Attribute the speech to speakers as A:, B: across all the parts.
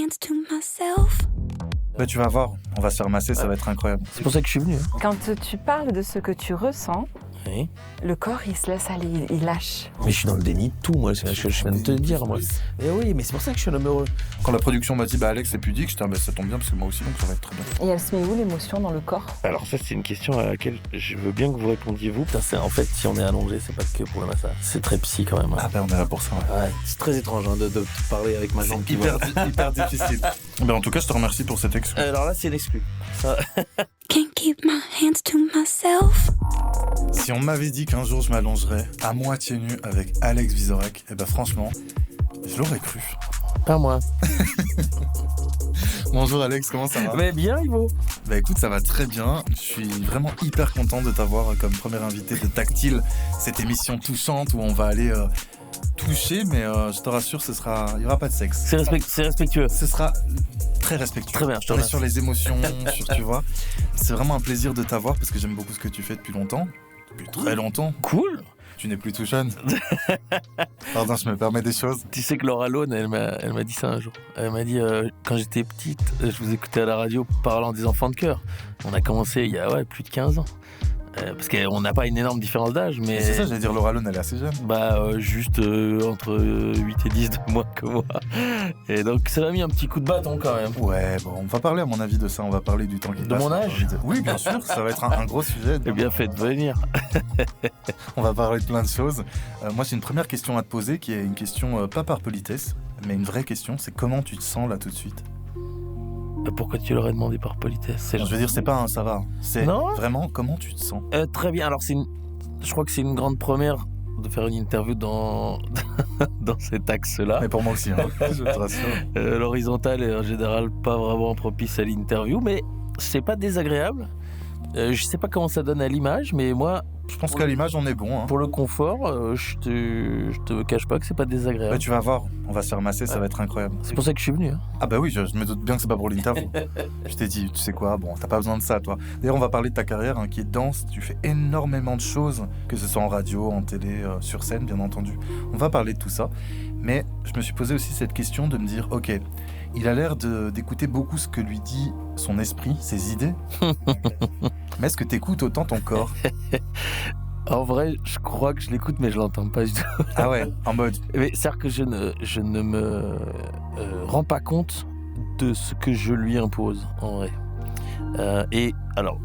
A: hands to myself.
B: Bah tu vas voir, on va se faire masser, ça va être incroyable.
C: C'est pour ça que je suis venu.
D: Quand tu parles de ce que tu ressens,
C: Oui.
D: le corps, il se laisse aller, il lâche.
C: Mais je suis dans le déni de tout, moi. C'est ce que je viens de te dire, moi. Mais oui, mais c'est pour ça que je suis un homme heureux.
B: Quand la production m'a dit bah Alex c'est pudique, j'étais bah ça tombe bien parce que moi aussi donc ça va être très bien.
D: Et elle se met où l'émotion dans le corps?
C: Alors ça, c'est une question à laquelle je veux bien que vous répondiez vous. Putain, en fait, si on est allongé, c'est pas que pour le massage. C'est très psy quand même. Hein.
B: Ah bah on est là pour ça.
C: Ouais, c'est très étrange hein, de te parler avec ma jambe.
B: C'est hyper difficile. Bah en tout cas je te remercie pour cette exclu.
C: Alors là, c'est l'exclu. Ça...
A: Can't keep my hands to myself.
B: Si on m'avait dit qu'un jour je m'allongerais à moitié nu avec Alex Vizorek, eh ben franchement, je l'aurais cru.
C: Pas moi.
B: Bonjour Alex, comment ça va?
C: Mais bien, Ivo.
B: Bah écoute, ça va très bien. Je suis vraiment hyper content de t'avoir comme premier invité de Tactile, cette émission touchante où on va aller toucher, mais je te rassure, il y aura pas de sexe.
C: C'est respectueux.
B: Ce sera très respectueux.
C: Très bien, je te
B: On est
C: remercie.
B: sur les émotions, tu vois. C'est vraiment un plaisir de t'avoir parce que j'aime beaucoup ce que tu fais depuis longtemps. Depuis très longtemps.
C: Cool.
B: Tu n'es plus tout jeune. Pardon, je me permets des choses.
C: Tu sais que Laura Lone, elle m'a dit ça un jour. Elle m'a dit, quand j'étais petite, je vous écoutais à la radio parlant des enfants de cœur. On a commencé il y a plus de 15 ans. Parce qu'on n'a pas une énorme différence d'âge, mais...
B: C'est ça, j'allais dire, Laura Lone, elle est assez jeune.
C: Juste entre 8 et 10 de moins que moi. Et donc ça m'a mis un petit coup de bâton quand même.
B: Ouais, bon, on va parler à mon avis de ça, on va parler du temps qui passe.
C: De mon âge ?
B: Oui, bien sûr, ça va être un gros sujet.
C: Eh bien, faites venir.
B: On va parler de plein de choses. Moi, j'ai une première question à te poser, qui est une question pas par politesse, mais une vraie question, c'est comment tu te sens là tout de suite ?
C: Pourquoi tu l'aurais demandé par politesse ?
B: Je veux dire, c'est pas un ça va, c'est
C: Non
B: vraiment comment tu te sens ?
C: Très bien, alors je crois que c'est une grande première de faire une interview dans cet axe-là.
B: Mais pour moi aussi, hein, je te rassure.
C: L'horizontale est en général pas vraiment propice à l'interview, mais c'est pas désagréable. Je sais pas comment ça donne à l'image, mais moi...
B: Je pense qu'à l'image, on est bon. Hein.
C: Pour le confort, je te cache pas que c'est pas désagréable.
B: Bah, tu vas voir, on va se faire masser, ça va être incroyable.
C: C'est pour ça que je suis venu. Hein.
B: Ah bah oui, je me doute bien que c'est pas pour l'interview. Je t'ai dit, tu sais quoi, bon, t'as pas besoin de ça, toi. D'ailleurs, on va parler de ta carrière qui est dense, tu fais énormément de choses, que ce soit en radio, en télé, sur scène, bien entendu. On va parler de tout ça. Mais je me suis posé aussi cette question de me dire, ok, il a l'air d'écouter beaucoup ce que lui dit son esprit, ses idées. Mais est-ce que t'écoutes autant ton corps ?
C: En vrai, je crois que je l'écoute, mais je l'entends pas du tout.
B: Ah ouais, en mode...
C: Mais c'est-à-dire que je ne me rends pas compte de ce que je lui impose, en vrai. Et alors,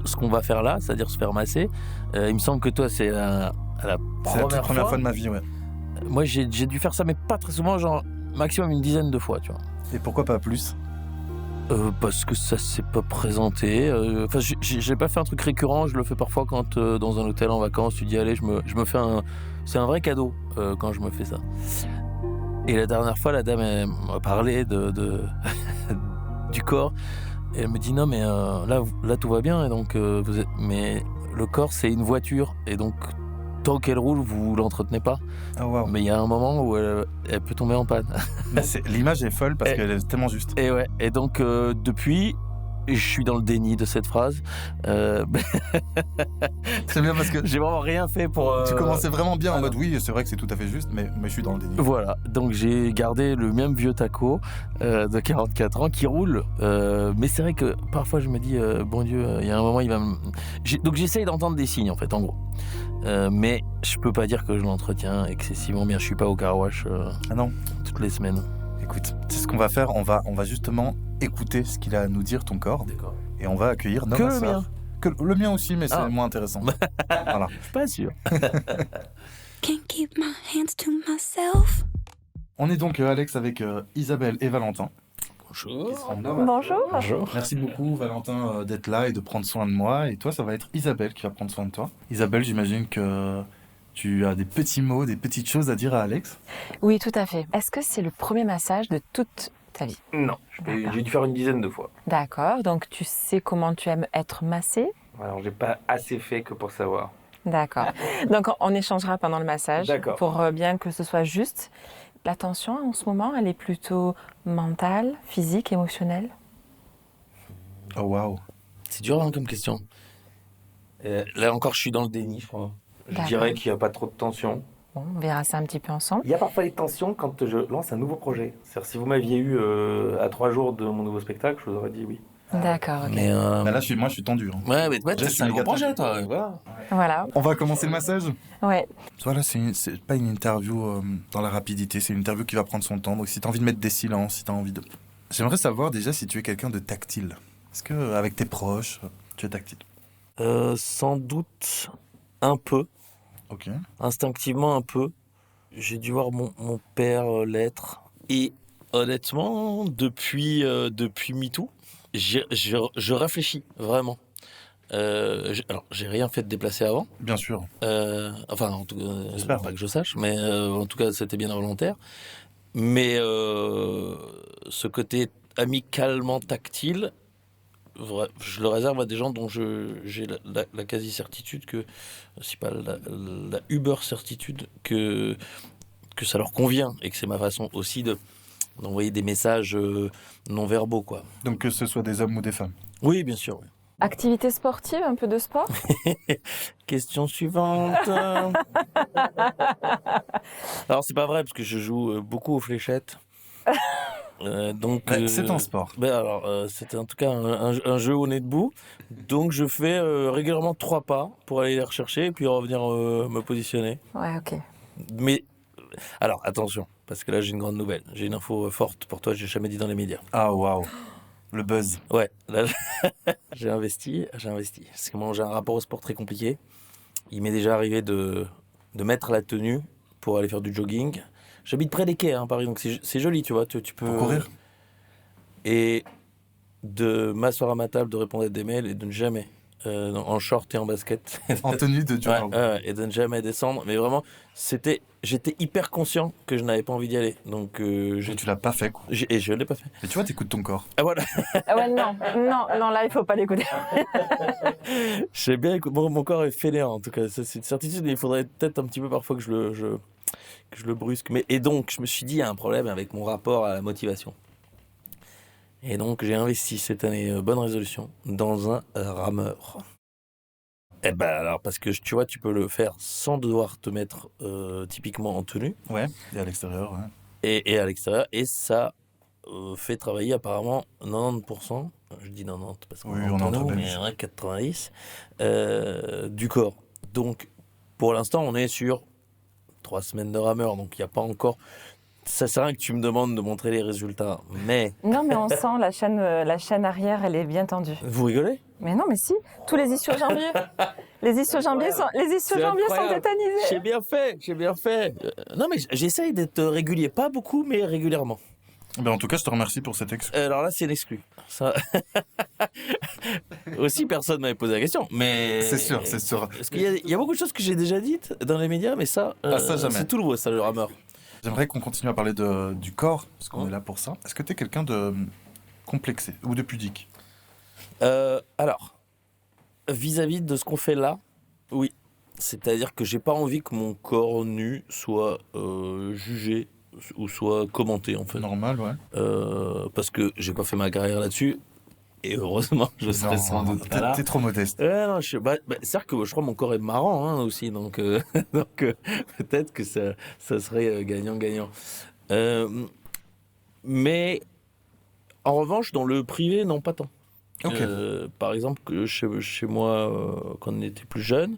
C: ce qu'on va faire là, c'est-à-dire se faire masser, il me semble que toi, c'est la
B: première fois de ma vie, ouais.
C: Moi, j'ai dû faire ça, mais pas très souvent, genre maximum une dizaine de fois, tu vois.
B: Et pourquoi pas plus ?
C: Parce que ça s'est pas présenté. Enfin, j'ai pas fait un truc récurrent. Je le fais parfois quand dans un hôtel en vacances, tu dis allez, je me fais un. C'est un vrai cadeau quand je me fais ça. Et la dernière fois, la dame elle m'a parlé du corps. Et elle me dit non mais là tout va bien et donc mais le corps c'est une voiture et donc tant qu'elle roule vous l'entretenez pas.
B: Oh, wow.
C: Mais il y a un moment où elle peut tomber en panne.
B: Mais l'image est folle parce qu'elle est tellement juste.
C: Et ouais, et donc depuis, je suis dans le déni de cette phrase.
B: C'est bien parce que
C: j'ai vraiment rien fait pour...
B: Tu commençais vraiment bien en mode oui, c'est vrai que c'est tout à fait juste, mais je suis dans le déni.
C: Voilà, donc j'ai gardé le même vieux taco de 44 ans qui roule. Mais c'est vrai que parfois je me dis, bon Dieu, il y a un moment, il va me... Donc j'essaye d'entendre des signes en fait, en gros. Mais je peux pas dire que je l'entretiens excessivement bien. Je suis pas au car wash
B: Ah non.
C: toutes les semaines.
B: Écoute, c'est ce qu'on va faire. On va justement écouter ce qu'il a à nous dire, ton corps.
C: D'accord.
B: Et on va accueillir nos
C: Que
B: masseurs.
C: le mien.
B: Que le mien aussi, mais c'est moins intéressant. Voilà.
C: Je suis pas sûr.
A: Can't keep my hands to myself.
B: On est donc, Alex, avec Isabelle et Valentin.
C: Bonjour.
D: Bonjour.
B: Merci beaucoup, Valentin, d'être là et de prendre soin de moi. Et toi, ça va être Isabelle qui va prendre soin de toi. Isabelle, j'imagine que tu as des petits mots, des petites choses à dire à Alex.
D: Oui, tout à fait. Est-ce que c'est le premier massage de toute ta vie?
C: Non, j'ai dû faire une dizaine de fois.
D: D'accord, donc tu sais comment tu aimes être massé?
C: Alors j'ai pas assez fait que pour savoir.
D: D'accord. Donc on échangera pendant le massage.
C: D'accord.
D: Pour bien que ce soit juste. La tension en ce moment, elle est plutôt mentale, physique, émotionnelle?
B: Oh waouh.
C: C'est dur comme question. Là encore, je suis dans le déni, je crois. Je
D: D'accord.
C: dirais qu'il n'y a pas trop de tension.
D: Bon, on verra ça un petit peu ensemble.
C: Il y a parfois des tensions quand je lance un nouveau projet. C'est-à-dire, si vous m'aviez eu à 3 jours de mon nouveau spectacle, je vous aurais dit oui.
D: D'accord, ok.
C: Mais
B: Bah là, moi, je suis tendu. Hein.
C: ouais, mais
B: Jess,
C: c'est un gros
B: gâteau.
C: projet, toi. Voilà.
D: Voilà,
B: On va commencer le massage.
D: ouais.
B: Toi, là, c'est pas une interview dans la rapidité, c'est une interview qui va prendre son temps. Donc, si t'as envie de mettre des silences, si t'as envie de... J'aimerais savoir déjà si tu es quelqu'un de tactile. Est-ce que avec tes proches, tu es tactile?
C: Sans doute un peu,
B: Ok.
C: instinctivement un peu. J'ai dû voir mon père l'être. Et honnêtement, depuis MeToo, je réfléchis vraiment. Alors, j'ai rien fait de déplacé avant.
B: Bien sûr.
C: Enfin, en tout cas,
B: J'espère.
C: pas que je sache, mais en tout cas, c'était bien involontaire. Mais ce côté amicalement tactile, je le réserve à des gens dont j'ai la quasi-certitude que, si pas la uber-certitude, que ça leur convient et que c'est ma façon aussi d'envoyer des messages non-verbaux, quoi.
B: Donc, que ce soit des hommes ou des femmes.
C: Oui, bien sûr. Oui.
D: Activité sportive, un peu de sport?
C: Question suivante. Alors, c'est pas vrai, parce que je joue beaucoup aux fléchettes. Donc,
B: Ouais, c'est un sport.
C: alors, c'était en tout cas un jeu au nez debout. Donc, je fais régulièrement 3 pas pour aller les rechercher et puis revenir me positionner.
D: Ouais, ok.
C: Mais, alors, attention, parce que là, j'ai une grande nouvelle. J'ai une info forte pour toi, j'ai jamais dit dans les médias.
B: Ah, waouh. Le buzz.
C: Ouais, là, j'ai investi. Parce que moi, j'ai un rapport au sport très compliqué. Il m'est déjà arrivé de mettre la tenue pour aller faire du jogging. J'habite près des quais, hein, Paris, donc c'est joli, tu vois. Tu peux
B: Pour courir.
C: Et de m'asseoir à ma table, de répondre à des mails et de ne jamais, en short et en basket.
B: En tenue de
C: Ouais,
B: jogging.
C: et de ne jamais descendre. Mais vraiment, j'étais hyper conscient que je n'avais pas envie d'y aller. Donc,
B: Tu l'as pas fait, quoi.
C: et je ne l'ai pas fait.
B: Mais tu vois, t'écoutes ton corps.
C: Ah voilà.
D: Ah ouais, non, là, il faut pas l'écouter.
C: J'ai bien écouté. Mon corps est fainéant, en tout cas. Ça, c'est une certitude. Et il faudrait peut-être un petit peu parfois que je le brusque. Et donc, je me suis dit, il y a un problème avec mon rapport à la motivation. Et donc, j'ai investi cette année, bonne résolution, dans un rameur. Eh ben alors, parce que tu vois, tu peux le faire sans devoir te mettre typiquement en tenue
B: Ouais. Et à l'extérieur, ouais.
C: et à l'extérieur. Et ça fait travailler apparemment 90%, je dis 90 parce qu'on
B: Oui,
C: est
B: on est
C: entre
B: entre
C: nous,
B: Belges.
C: mais il y en a 90, du corps. Donc, pour l'instant, on est sur 3 semaines de rameur, donc il n'y a pas encore... Ça sert à rien que tu me demandes de montrer les résultats, mais...
D: Non, mais on sent la chaîne arrière, elle est bien tendue.
C: Vous rigolez?
D: Mais non, mais si, tous les ischio-jambiers. Les ischio-jambiers sont
C: incroyable.
D: tétanisés.
C: J'ai bien fait. Non, mais j'essaye d'être régulier. Pas beaucoup, mais régulièrement.
B: Ben, en tout cas, je te remercie pour cet exclu.
C: Alors là, c'est l'exclu. Ça... Aussi, personne m'avait posé la question. Mais...
B: C'est sûr, c'est sûr.
C: Parce qu'il y a beaucoup de choses que j'ai déjà dites dans les médias, mais ça,
B: ça, jamais.
C: c'est tout nouveau, ça, le rameur.
B: J'aimerais qu'on continue à parler du corps, parce qu'on est là pour ça. Est-ce que tu es quelqu'un de complexé ou de pudique?
C: Alors, vis-à-vis de ce qu'on fait là, oui. C'est-à-dire que j'ai pas envie que mon corps nu soit jugé ou soit commenté, en fait.
B: Normal, ouais.
C: Parce que j'ai pas fait ma carrière là-dessus. Et heureusement, je serais sans doute pas là.
B: T'es trop modeste.
C: Non, c'est-à-dire que je crois que mon corps est marrant, hein, aussi, donc peut-être que ça serait gagnant-gagnant. Mais en revanche, dans le privé, non, pas tant.
B: Ok.
C: Par exemple, chez moi, quand on était plus jeune,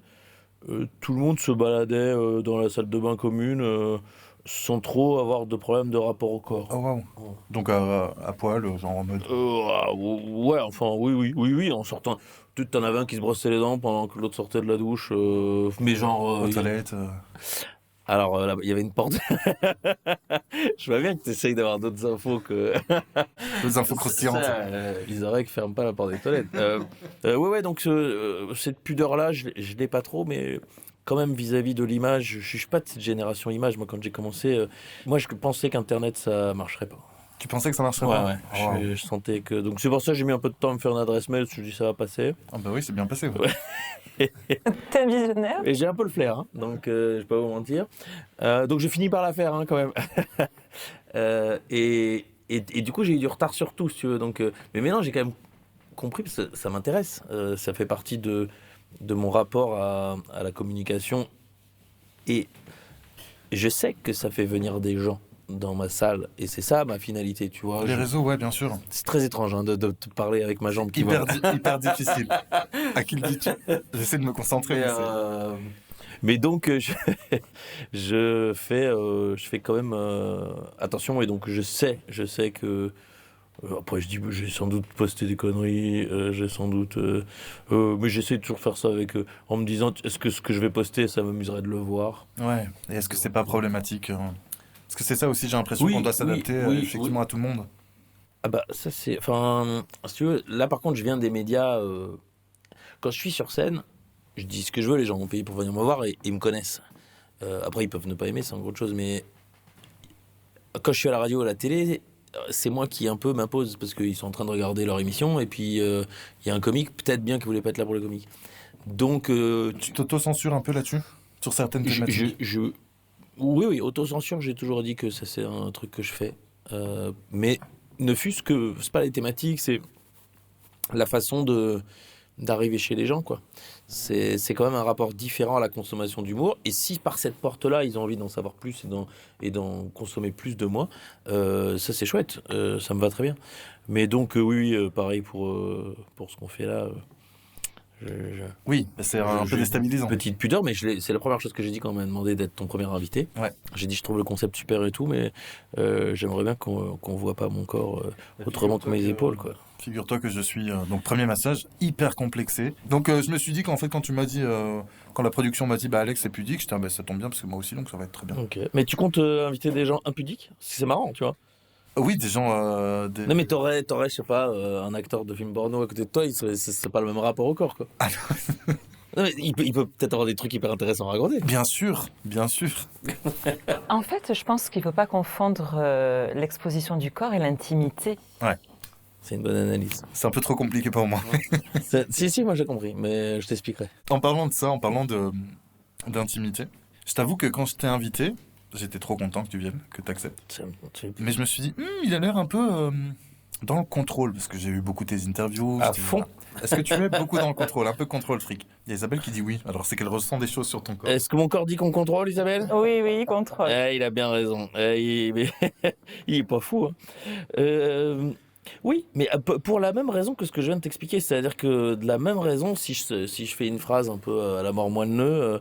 C: tout le monde se baladait dans la salle de bain commune sans trop avoir de problème de rapport au corps.
B: Oh, waouh. Donc à poil, genre en mode.
C: Ouais, enfin, oui, en sortant. T'en avais un qui se brossait les dents pendant que l'autre sortait de la douche, mais genre...
B: aux toilettes.
C: Alors, là, il y avait une porte. Je vois bien que tu essayes d'avoir d'autres infos que...
B: Des infos croustillantes.
C: Les oreilles ne ferment pas la porte des toilettes. Ouais, donc cette pudeur-là, je l'ai pas trop, mais quand même vis-à-vis de l'image, je suis pas de cette génération image. Moi, quand j'ai commencé, moi, je pensais qu'Internet, ça marcherait pas.
B: Tu pensais que ça marcherait pas?
C: Ouais. Je sentais que... Donc c'est pour ça que j'ai mis un peu de temps à me faire une adresse mail, parce que je dis ça va passer.
B: Ah bah oui, c'est bien passé. Ouais.
D: T'es visionnaire.
C: Et j'ai un peu le flair, hein, donc je vais pas vous mentir. Donc je finis par la faire, hein, quand même. Et du coup, j'ai eu du retard sur tout, si tu veux. Donc, mais maintenant, j'ai quand même compris, parce que ça m'intéresse. Ça fait partie de mon rapport à la communication. Et je sais que ça fait venir des gens dans ma salle et c'est ça ma finalité, tu vois.
B: Les réseaux, ouais, bien sûr.
C: C'est très étrange hein, de te parler avec ma jambe qui va.
B: Hyper difficile. À qui le dis-tu? J'essaie de me concentrer.
C: Mais donc, je fais quand même attention et donc je sais que. Après, je dis, j'ai sans doute posté des conneries, j'ai sans doute. Mais j'essaie de toujours faire ça en me disant, est-ce que ce que je vais poster, ça m'amuserait de le voir?
B: Ouais. Et est-ce que c'est pas problématique Parce que c'est ça aussi, j'ai l'impression qu'on doit s'adapter effectivement à tout le monde.
C: Ah bah, ça c'est. Enfin, si tu veux, là par contre, je viens des médias. Quand je suis sur scène, je dis ce que je veux, les gens vont payer pour venir me voir et ils me connaissent. Après, ils peuvent ne pas aimer, c'est encore autre chose, mais quand je suis à la radio ou à la télé, c'est moi qui un peu m'impose parce qu'ils sont en train de regarder leur émission et puis il y a un comique, peut-être bien que vous voulez pas être là pour le comique. Donc.
B: Tu t'auto-censures un peu là-dessus? Sur certaines thématiques?
C: Oui, autocensure, j'ai toujours dit que ça c'est un truc que je fais. Mais ne fût-ce que. C'est pas les thématiques, c'est la façon d'arriver chez les gens, quoi. C'est quand même un rapport différent à la consommation d'humour. Et si par cette porte-là, ils ont envie d'en savoir plus et d'en consommer plus de moi, ça c'est chouette, ça me va très bien. Mais donc, pareil pour ce qu'on fait là.
B: Oui, c'est un peu déstabilisant.
C: Petite pudeur, mais c'est la première chose que j'ai dit quand on m'a demandé d'être ton premier invité.
B: Ouais.
C: J'ai dit je trouve le concept super et tout, mais j'aimerais bien qu'on voit pas mon corps autrement que mes épaules, quoi.
B: Figure-toi que je suis, donc premier massage, hyper complexé. Donc je me suis dit qu'en fait quand tu m'as dit, quand la production m'a dit bah Alex c'est pudique, j'étais ça tombe bien parce que moi aussi donc ça va être très bien.
C: Ok. Mais tu comptes inviter des gens impudiques? C'est marrant, tu vois.
B: Oui, des gens...
C: Non mais t'aurais, je sais pas, un acteur de film porno à côté de toi, c'est pas le même rapport au corps, quoi.
B: Ah
C: Non, mais il peut peut-être avoir des trucs hyper intéressants à raconter.
B: Bien sûr.
D: En fait, je pense qu'il ne faut pas confondre l'exposition du corps et l'intimité.
B: Ouais.
C: C'est une bonne analyse.
B: C'est un peu trop compliqué pour moi.
C: Si, moi j'ai compris, mais je t'expliquerai.
B: En parlant de ça, en parlant d'intimité, je t'avoue que quand je t'ai invité, j'étais trop content que tu viennes, que tu acceptes. Mais je me suis dit, il a l'air un peu dans le contrôle, parce que j'ai eu beaucoup tes interviews.
C: À fond.
B: Est-ce que tu es beaucoup dans le contrôle, un peu contrôle fric? Il y a Isabelle qui dit oui, alors c'est qu'elle ressent des choses sur ton corps.
C: Est-ce que mon corps dit qu'on contrôle, Isabelle?
D: Oui, il contrôle.
C: Il a bien raison. Il est pas fou. Hein. Oui, mais pour la même raison que ce que je viens de t'expliquer. C'est-à-dire que de la même raison, si je fais une phrase un peu à la mort moelle-neu,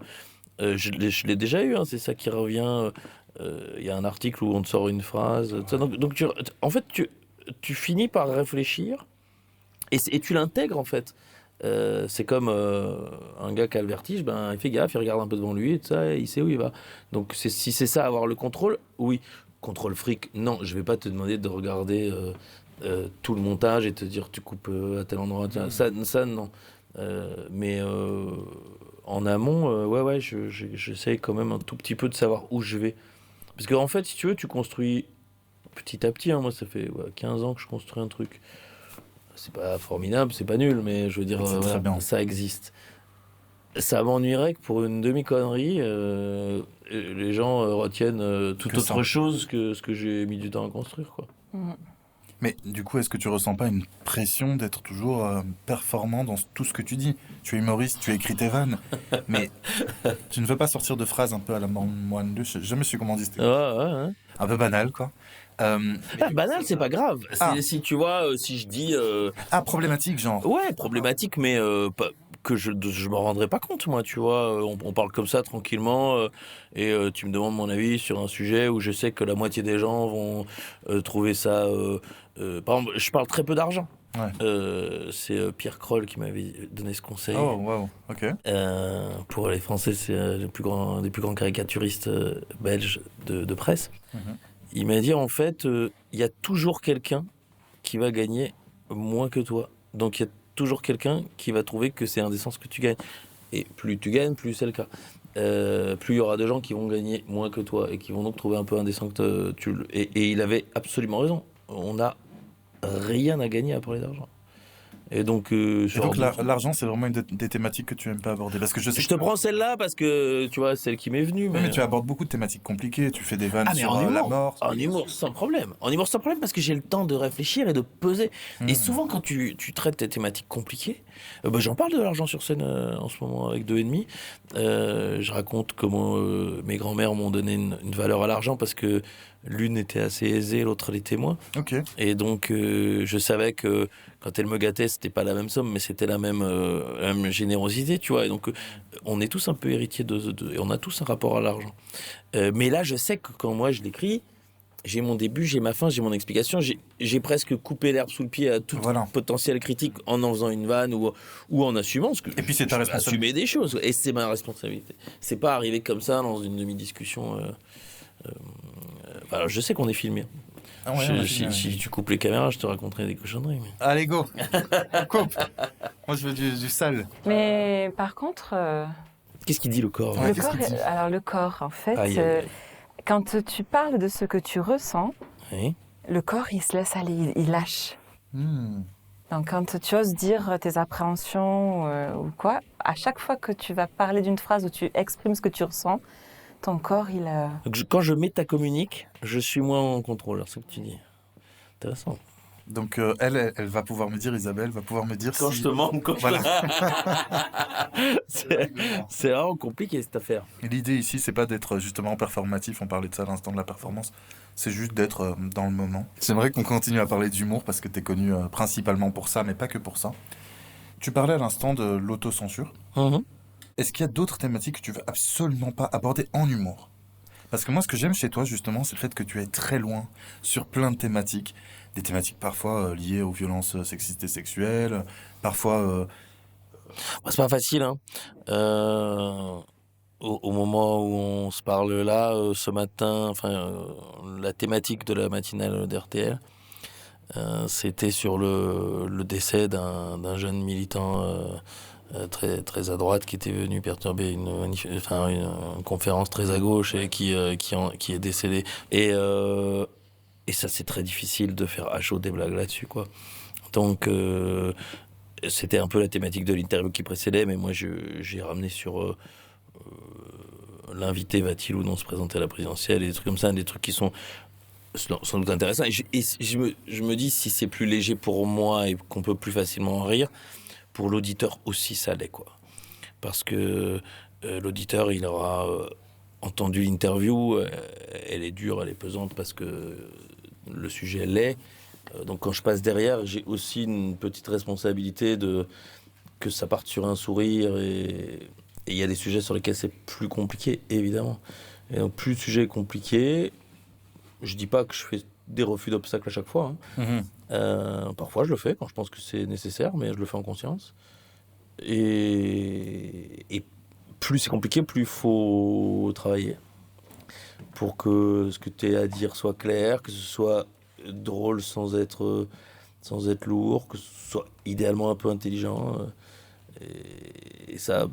C: je l'ai déjà eu, hein, c'est ça qui revient. Il y a un article où on te sort une phrase. Donc en fait, tu finis par réfléchir et tu l'intègres en fait. C'est comme un gars qui a le vertige, il fait gaffe, il regarde un peu devant lui et tout ça, et il sait où il va. Donc si c'est ça, avoir le contrôle, oui. Contrôle fric, non, je vais pas te demander de regarder tout le montage et te dire tu coupes à tel endroit. Ça non. Mais en amont, j'essaie quand même un tout petit peu de savoir où je vais. Parce qu'en fait, si tu veux, tu construis petit à petit. Hein, moi, ça fait 15 ans que je construis un truc. C'est pas formidable, c'est pas nul, mais je veux dire, ça existe. Ça m'ennuierait que pour une demi-connerie, les gens retiennent toute autre chose que ce que j'ai mis du temps à construire, quoi.
B: Mais du coup, est-ce que tu ressens pas une pression d'être toujours performant dans tout ce que tu dis? Tu es humoriste, tu écris tes vannes, mais tu ne veux pas sortir de phrases un peu à la moine de... Je me suis comment dit.
C: Ouais.
B: Un peu banal, quoi.
C: Banal, c'est pas grave. Si tu vois, si je dis...
B: problématique, genre.
C: Ouais, problématique, mais que je me rendrai pas compte, moi, tu vois. On parle comme ça, tranquillement, et tu me demandes mon avis sur un sujet où je sais que la moitié des gens vont trouver ça... par exemple, je parle très peu d'argent. Ouais. C'est Pierre Kroll qui m'avait donné ce conseil.
B: Oh, wow, ok.
C: Pour les Français, c'est des plus grands caricaturistes belges de presse. Il m'a dit, en fait, il y a toujours quelqu'un qui va gagner moins que toi. Donc, il y a toujours quelqu'un qui va trouver que c'est indécent ce que tu gagnes. Et plus tu gagnes, plus c'est le cas. Plus il y aura de gens qui vont gagner moins que toi et qui vont donc trouver un peu indécent que et il avait absolument raison. On n'a rien à gagner à parler d'argent. Et donc,
B: Et donc l'argent, c'est vraiment une des thématiques que tu aimes pas aborder. Parce que je sais
C: je te prends celle-là parce que, tu vois, celle qui m'est venue.
B: Oui, mais tu abordes beaucoup de thématiques compliquées. Tu fais des vannes
C: Ah, mais
B: sur
C: en
B: la
C: humour.
B: mort.
C: En humour, sans problème. En humour, sans problème, parce que j'ai le temps de réfléchir et de peser. Et souvent, quand tu traites des thématiques compliquées, j'en parle de l'argent sur scène en ce moment avec 2,5. Je raconte comment mes grands-mères m'ont donné une valeur à l'argent parce que l'une était assez aisée, l'autre l'était moins.
B: Ok.
C: Et donc, je savais que quand elle me gâtait, c'était pas la même somme, mais c'était la même générosité, tu vois. Et donc, on est tous un peu héritiers et on a tous un rapport à l'argent. Mais là, je sais que quand moi je l'écris, j'ai mon début, j'ai ma fin, j'ai mon explication. J'ai presque coupé l'herbe sous le pied à toute potentielle critique en faisant une vanne ou en assumant. Parce que
B: et puis c'est ta responsabilité.
C: Assumer des choses, et c'est ma responsabilité. C'est pas arriver comme ça dans une demi-discussion. Alors, je sais qu'on est filmé.
B: Ah ouais,
C: si tu coupes les caméras, je te raconterai des cochonneries. Mais...
B: Allez, go. Coupe. Moi, je veux du sale.
D: Mais par contre,
C: qu'est-ce qu'il dit le corps?
B: Ouais,
D: alors le corps, en fait,
C: Aïe, aïe, aïe.
D: quand tu parles de ce que tu ressens,
C: Oui.
D: le corps, il se laisse aller, il lâche. Donc quand tu oses dire tes appréhensions ou quoi, à chaque fois que tu vas parler d'une phrase où tu exprimes ce que tu ressens, ton corps, il...
C: Donc, quand je métacommunique, je suis moins en contrôle. C'est ce que tu dis. Intéressant.
B: Donc elle va pouvoir me dire, Isabelle va pouvoir me dire
C: Quand
B: si...
C: je te manque, c'est vraiment compliqué cette affaire.
B: L'idée ici, c'est pas d'être justement performatif, on parlait de ça à l'instant de la performance, c'est juste d'être dans le moment. C'est vrai qu'on continue à parler d'humour parce que t'es connu principalement pour ça, mais pas que pour ça. Tu parlais à l'instant de l'autocensure. Est-ce qu'il y a d'autres thématiques que tu veux absolument pas aborder en humour? Parce que moi, ce que j'aime chez toi, justement, c'est le fait que tu es très loin sur plein de thématiques. Des thématiques parfois liées aux violences sexistes et sexuelles, parfois...
C: C'est pas facile, hein. Au moment où on se parle là, ce matin, la thématique de la matinale d'RTL, c'était sur le décès d'un jeune militant très, très à droite qui était venu perturber une conférence très à gauche et qui est décédé. Et ça, c'est très difficile de faire à chaud des blagues là-dessus, quoi. Donc, c'était un peu la thématique de l'interview qui précédait, mais moi, j'ai ramené sur l'invité va-t-il ou non se présenter à la présidentielle, et des trucs comme ça, des trucs qui sont sans doute intéressants. Et je me dis, si c'est plus léger pour moi et qu'on peut plus facilement en rire, pour l'auditeur aussi, ça l'est, quoi. Parce que l'auditeur, il aura entendu l'interview, elle est dure, elle est pesante parce que le sujet l'est. Donc quand je passe derrière, j'ai aussi une petite responsabilité que ça parte sur un sourire, et il y a des sujets sur lesquels c'est plus compliqué, évidemment. Et donc plus le sujet est compliqué, je dis pas que je fais des refus d'obstacles à chaque fois, hein. Parfois je le fais quand je pense que c'est nécessaire, mais je le fais en conscience. Et plus c'est compliqué, plus il faut travailler pour que ce que tu as à dire soit clair, que ce soit drôle sans être lourd, que ce soit idéalement un peu intelligent. Et ça,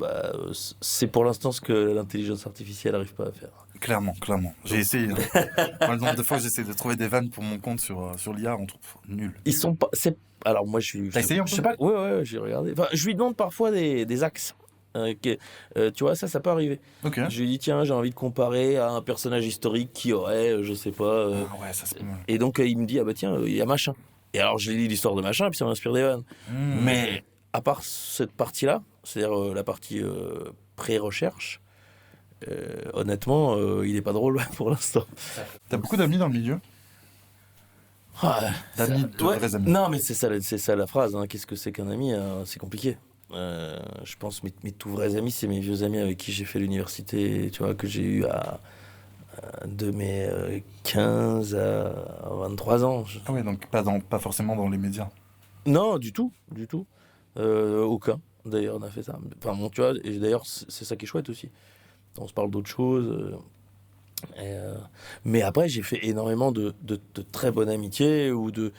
C: c'est pour l'instant ce que l'intelligence artificielle n'arrive pas à faire.
B: Clairement. J'ai essayé. Moi, le nombre de fois, j'essaie de trouver des vannes pour mon compte sur l'IA, on trouve nul.
C: Ils sont pas... Alors moi,
B: T'as essayé un peu?
C: Je sais pas. Ouais, j'ai regardé. Enfin, je lui demande parfois des axes. Tu vois, ça peut arriver.
B: Ok.
C: Je lui dis, tiens, j'ai envie de comparer à un personnage historique qui aurait, je sais pas...
B: ouais, ça c'est pas mal.
C: Et donc, il me dit, ah bah tiens, il y a machin. Et alors, je lui lis l'histoire de machin, et puis ça m'inspire des vannes. Mais à part cette partie-là, c'est-à-dire la partie pré-recherche, honnêtement, il est pas drôle pour l'instant.
B: T'as beaucoup d'amis dans le milieu? D'amis, de vrais amis.
C: Non, mais c'est ça la phrase. Hein. Qu'est-ce que c'est qu'un ami? C'est compliqué. Je pense mes tout vrais amis, c'est mes vieux amis avec qui j'ai fait l'université, tu vois, que j'ai eu de mes 15 à 23 ans.
B: Ah ouais, donc pas forcément dans les médias.
C: Non, du tout. Aucun, d'ailleurs, on a fait ça. Enfin, bon, tu vois, et d'ailleurs, c'est ça qui est chouette aussi. On se parle d'autres choses. Mais après, j'ai fait énormément de très bonne amitié ou de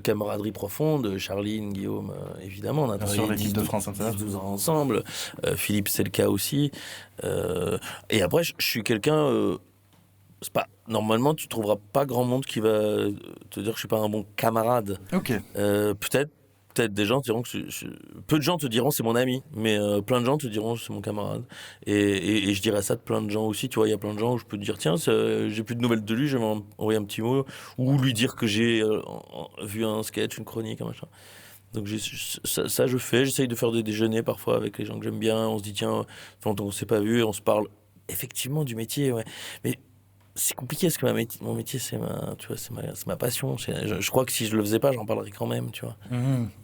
C: camaraderie profonde. Charline, Guillaume, évidemment, on a
B: sur l'équipe de France Inter.
C: 12 ans ensemble. Philippe, c'est le cas aussi. Et après, je suis quelqu'un... c'est pas, normalement, tu trouveras pas grand monde qui va te dire que je suis pas un bon camarade.
B: Ok.
C: Peut-être peut-être des gens te diront que peu de gens te diront c'est mon ami, mais plein de gens te diront c'est mon camarade. Et je dirais ça de plein de gens aussi. Tu vois, il y a plein de gens où je peux te dire tiens, j'ai plus de nouvelles de lui, je vais m'envoyer un petit mot ou lui dire que j'ai vu un sketch, une chronique, un machin. Donc ça je fais. J'essaye de faire des déjeuners parfois avec les gens que j'aime bien. On se dit tiens, ça fait longtemps qu'on s'est pas vu, et on se parle effectivement du métier. Ouais, mais c'est compliqué parce que mon métier c'est ma passion. Je crois que si je le faisais pas, j'en parlerais quand même, tu vois.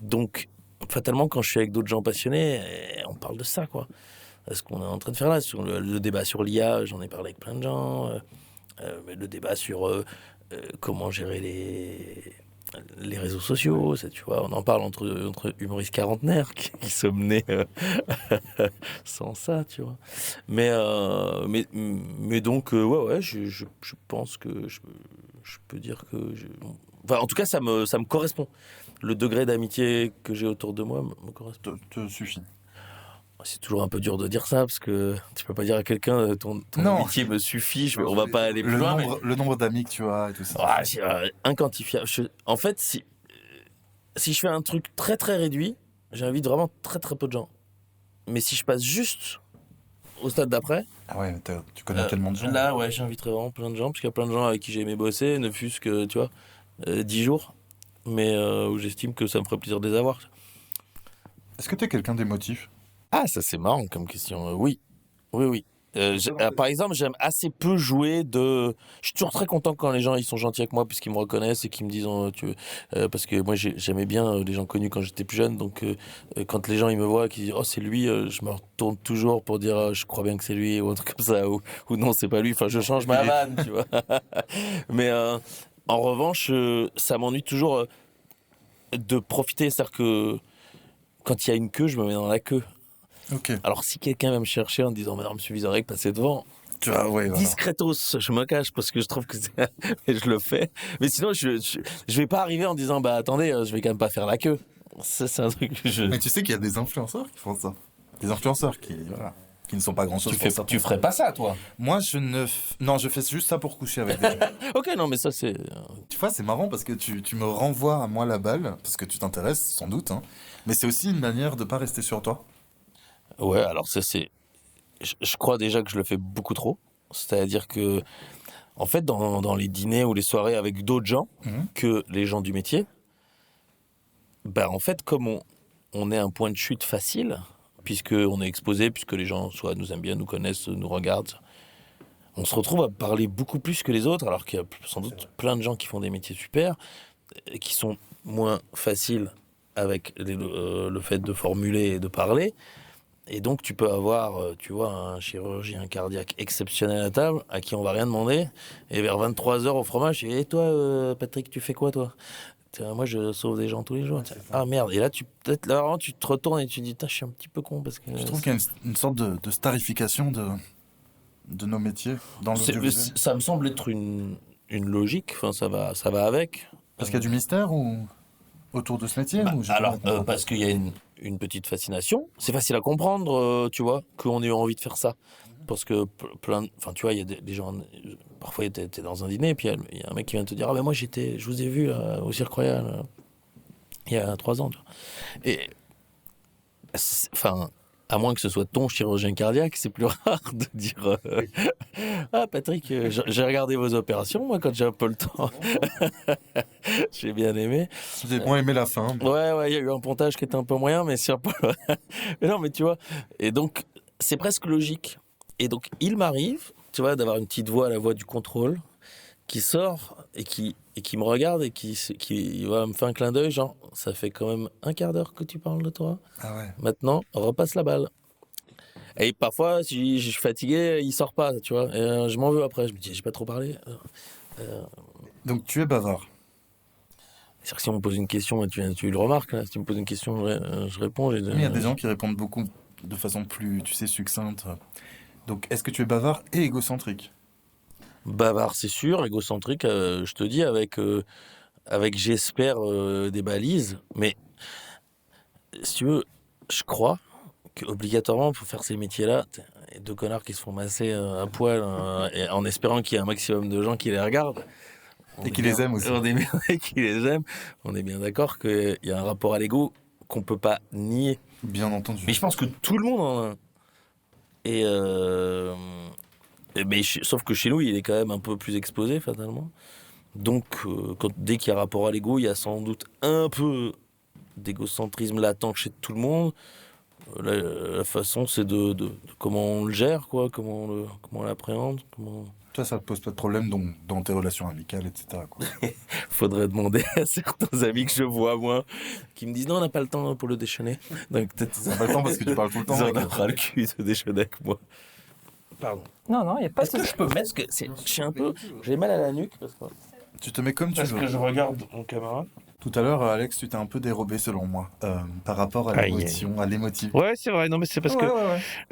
C: Donc fatalement quand je suis avec d'autres gens passionnés, on parle de ça, quoi. Ce qu'on est en train de faire là, sur le débat sur l'IA, j'en ai parlé avec plein de gens. Le débat sur comment gérer les réseaux sociaux, ça, tu vois, on en parle entre humoristes quarantenaires qui sommes nés sans ça, tu vois. Mais donc, je pense que je peux dire que... Enfin, en tout cas, ça me correspond. Le degré d'amitié que j'ai autour de moi me correspond.
B: Te suffit.
C: C'est toujours un peu dur de dire ça, parce que tu peux pas dire à quelqu'un ton amitié me suffit, on va pas aller plus loin.
B: Le nombre d'amis que tu as et tout ça.
C: Ah, c'est inquantifiable. En fait, si je fais un truc très très réduit, j'invite vraiment très très peu de gens. Mais si je passe juste au stade d'après...
B: Ah ouais, tu connais tellement de gens.
C: Là, ouais, j'inviterai vraiment plein de gens, parce qu'il y a plein de gens avec qui j'ai aimé bosser, ne fût-ce que, tu vois, 10 jours, mais où j'estime que ça me ferait plaisir de les avoir.
B: Est-ce que tu es quelqu'un d'émotif ?
C: Ah, ça c'est marrant comme question. Oui. Par exemple, j'aime assez peu jouer de... Je suis toujours très content quand les gens ils sont gentils avec moi puisqu'ils me reconnaissent et qu'ils me disent parce que moi j'aimais bien les gens connus quand j'étais plus jeune, donc quand les gens ils me voient et qu'ils disent oh c'est lui, je me retourne toujours pour dire je crois bien que c'est lui ou un truc comme ça ou non c'est pas lui, enfin je change ma vanne, tu vois. Mais en revanche ça m'ennuie toujours de profiter, c'est-à-dire que quand il y a une queue je me mets dans la queue.
B: Okay.
C: Alors si quelqu'un va me chercher en me disant madame monsieur Vizorek passez devant, discretos, je me cache parce que je trouve que je le fais, mais sinon je vais pas arriver en disant bah attendez je vais quand même pas faire la queue. Ça, c'est un truc que je...
B: Mais tu sais qu'il y a des influenceurs qui font ça, des influenceurs qui ne sont pas grand chose.
C: Tu ferais pas ça toi?
B: Moi je fais juste ça pour coucher avec des gens.
C: Ok, non mais ça c'est...
B: Tu vois c'est marrant parce que tu me renvoies à moi la balle parce que tu t'intéresses sans doute, hein. Mais c'est aussi une manière de pas rester sur toi.
C: Ouais, alors ça c'est... Je crois déjà que je le fais beaucoup trop. C'est-à-dire que, en fait, dans les dîners ou les soirées avec d'autres gens que les gens du métier, bah en fait, comme on est un point de chute facile, puisqu'on est exposé, puisque les gens soit nous aiment bien, nous connaissent, nous regardent, on se retrouve à parler beaucoup plus que les autres, alors qu'il y a sans doute plein de gens qui font des métiers super, qui sont moins faciles avec le fait de formuler et de parler. Et donc, tu peux avoir, tu vois, un chirurgien cardiaque exceptionnel à table, à qui on va rien demander. Et vers 23h au fromage, et toi, Patrick, tu fais quoi, toi? Moi, je sauve des gens tous les jours. Ouais, ah merde. Et là, tu te retournes et tu te dis, je suis un petit peu con. Parce que
B: je trouve qu'il y a une sorte de starification de nos métiers dans l'audiovisuel.
C: Ça me semble être une logique. Enfin, ça va avec.
B: Parce qu'il y a du mystère ou autour de ce métier
C: parce qu'il y a une petite fascination. C'est facile à comprendre, tu vois, qu'on ait envie de faire ça. Parce que tu vois, il y a des gens... Parfois, t'es dans un dîner, et puis il y a un mec qui vient te dire « Ah ben moi, je vous ai vu là, au Cirque Royal il y a 3 ans. » Et... Enfin... À moins que ce soit ton chirurgien cardiaque, c'est plus rare de dire ah Patrick, j'ai regardé vos opérations, moi quand j'ai un peu le temps. J'ai bien aimé.
B: J'ai moins aimé la fin. Mais...
C: Ouais, il y a eu un pontage qui était un peu moyen, mais c'est un peu... mais non, mais tu vois, et donc c'est presque logique. Et donc il m'arrive, tu vois, d'avoir une petite voix, la voix du contrôle, qui sort et qui me regarde et qui va me faire un clin d'œil, genre, ça fait quand même un quart d'heure que tu parles de toi.
B: Ah ouais.
C: Maintenant, repasse la balle. Et parfois, si je suis fatigué, il sort pas, tu vois. Et je m'en veux après. Je me dis, j'ai pas trop parlé.
B: Donc tu es bavard.
C: C'est-à-dire que si on me pose une question, tu le remarques, là. Si tu me poses une question, je réponds.
B: Mais il y a des gens qui répondent beaucoup de façon plus, tu sais, succincte. Donc, est-ce que tu es bavard et égocentrique ?
C: Bavard, c'est sûr. Égocentrique, je te dis, avec j'espère, des balises. Mais, si tu veux, je crois qu'obligatoirement, pour faire ces métiers-là, il y a 2 connards qui se font masser un poil en espérant qu'il y ait un maximum de gens qui les regardent.
B: Et qui les aiment aussi.
C: Qui les aiment. On est bien d'accord qu'il y a un rapport à l'ego qu'on peut pas nier.
B: Bien entendu.
C: Mais je pense que tout le monde en a un. Sauf que chez nous, il est quand même un peu plus exposé, fatalement. Donc, dès qu'il y a rapport à l'ego, il y a sans doute un peu d'égocentrisme latent chez tout le monde. La façon, c'est de comment on le gère, quoi, comment on l'appréhende.
B: Toi, ça te pose pas de problème dans tes relations amicales, etc. quoi.
C: Faudrait demander à certains amis que je vois, moi, qui me disent non, on n'a pas le temps pour le déjeuner. Donc peut-être
B: T'as pas le temps parce que tu parles tout le temps.
C: ils en
B: mec.
C: aura le cul de déjeuner avec moi. Pardon.
D: Non, il n'y a pas
C: Est-ce que je peux mettre j'ai mal à la nuque parce
B: Tu te mets comme tu veux.
C: que je regarde mon camarade.
B: Tout à l'heure, Alex, tu t'es un peu dérobé selon moi par rapport à l'émotion, à l'émotif.
E: Ouais, c'est vrai. Non, mais c'est parce que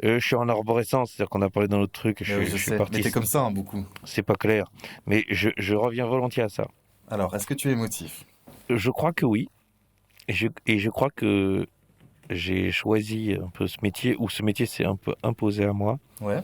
E: je suis en arborescence, c'est-à-dire qu'on a parlé d'un autre truc. Je suis
B: sais,
E: parti.
B: mais t'es comme ça, hein, beaucoup.
E: C'est pas clair. Mais je reviens volontiers à ça.
B: Alors, est-ce que tu es émotif?
E: Je crois que oui. Et je crois que j'ai choisi un peu ce métier, ou ce métier s'est un peu imposé à moi,
B: Ouais.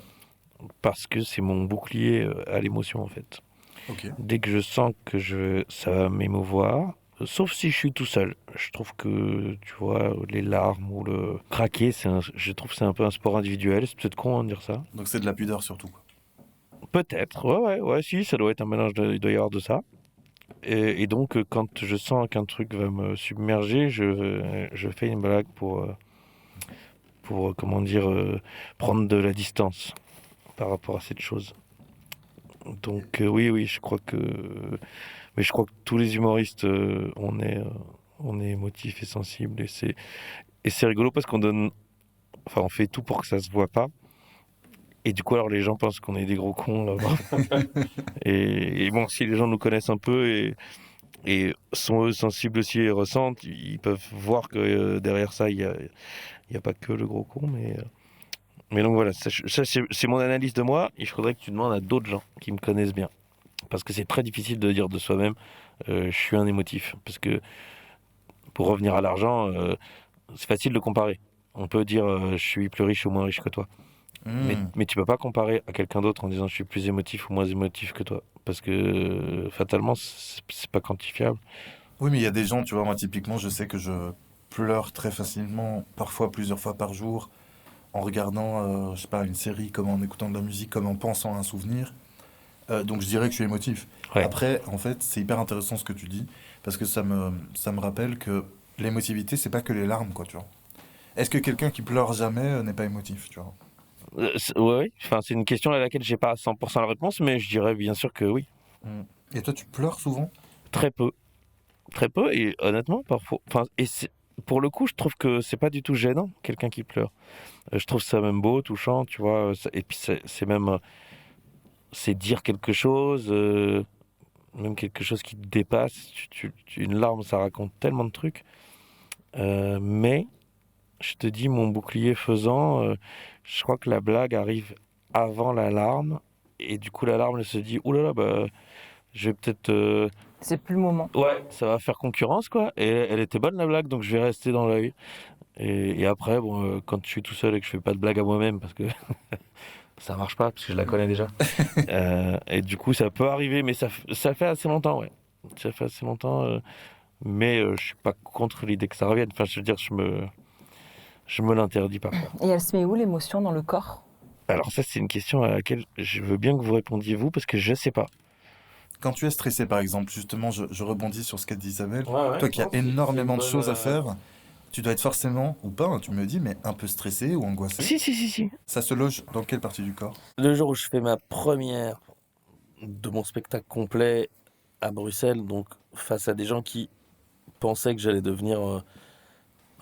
E: parce que c'est mon bouclier à l'émotion, en fait.
B: Ok.
E: Dès que je sens que ça va m'émouvoir, sauf si je suis tout seul. Je trouve que, tu vois, les larmes ou le craquer, je trouve que c'est un peu un sport individuel. C'est peut-être con de dire ça.
B: Donc c'est de la pudeur surtout. Quoi.
E: Peut-être, ouais, si, ça doit être un mélange, il doit y avoir de ça. Et donc, quand je sens qu'un truc va me submerger, je fais une blague pour comment dire, prendre de la distance par rapport à cette chose. Donc oui, je crois que tous les humoristes, on est émotifs et sensibles, et c'est rigolo parce on fait tout pour que ça se voit pas. Et du coup, alors les gens pensent qu'on est des gros cons là-bas. et bon, si les gens nous connaissent un peu et sont eux sensibles aussi et ressentent, ils peuvent voir que derrière ça, il y a pas que le gros con, mais donc voilà, ça c'est mon analyse de moi. Il faudrait que tu demandes à d'autres gens qui me connaissent bien. Parce que c'est très difficile de dire de soi-même je suis un émotif. Parce que pour revenir à l'argent, c'est facile de comparer. On peut dire je suis plus riche ou moins riche que toi. Mais tu peux pas comparer à quelqu'un d'autre en disant je suis plus émotif ou moins émotif que toi. Parce que fatalement, c'est pas quantifiable.
B: Oui, mais il y a des gens, tu vois, moi typiquement, je sais que je pleure très facilement, parfois plusieurs fois par jour, en regardant, je sais pas, une série, comme en écoutant de la musique, comme en pensant à un souvenir. Donc je dirais que je suis émotif.
E: Ouais.
B: Après, en fait, c'est hyper intéressant ce que tu dis, parce que ça me rappelle que l'émotivité, c'est pas que les larmes, quoi, tu vois. Est-ce que quelqu'un qui pleure jamais n'est pas émotif, tu vois?
E: Ouais, enfin, c'est une question à laquelle j'ai pas à 100% la réponse, mais je dirais bien sûr que oui.
B: Et toi, tu pleures souvent?
E: Très peu. Très peu, et honnêtement, parfois. Enfin, pour le coup, je trouve que c'est pas du tout gênant, quelqu'un qui pleure. Je trouve ça même beau, touchant, tu vois. Et puis c'est même. C'est dire quelque chose, même quelque chose qui te dépasse. Une larme, ça raconte tellement de trucs. Mais, je te dis, mon bouclier faisant, je crois que la blague arrive avant la larme. Et du coup, la larme, elle se dit, oulala, je vais peut-être...
D: C'est plus le moment.
E: Ouais, ça va faire concurrence, quoi. Et elle était bonne, la blague, donc je vais rester dans l'œil. Et après, bon, quand je suis tout seul et que je fais pas de blague à moi-même, parce que ça marche pas, parce que je la connais déjà. Et du coup, ça peut arriver, mais ça fait assez longtemps, ouais. Ça fait assez longtemps, mais je suis pas contre l'idée que ça revienne. Enfin, je veux dire, je me l'interdis pas.
D: Et elle se met où, l'émotion, dans le corps?
E: Alors ça, c'est une question à laquelle je veux bien que vous répondiez vous, parce que je sais pas.
B: Quand tu es stressé, par exemple, justement, je rebondis sur ce qu'a dit Isabelle.
C: Ouais,
B: Toi qui as énormément de choses à faire, tu dois être forcément, ou pas, hein, tu me dis, mais un peu stressé ou angoissé.
E: Si.
B: Ça se loge dans quelle partie du corps?
C: Le jour où je fais ma première de mon spectacle complet à Bruxelles, donc face à des gens qui pensaient que j'allais devenir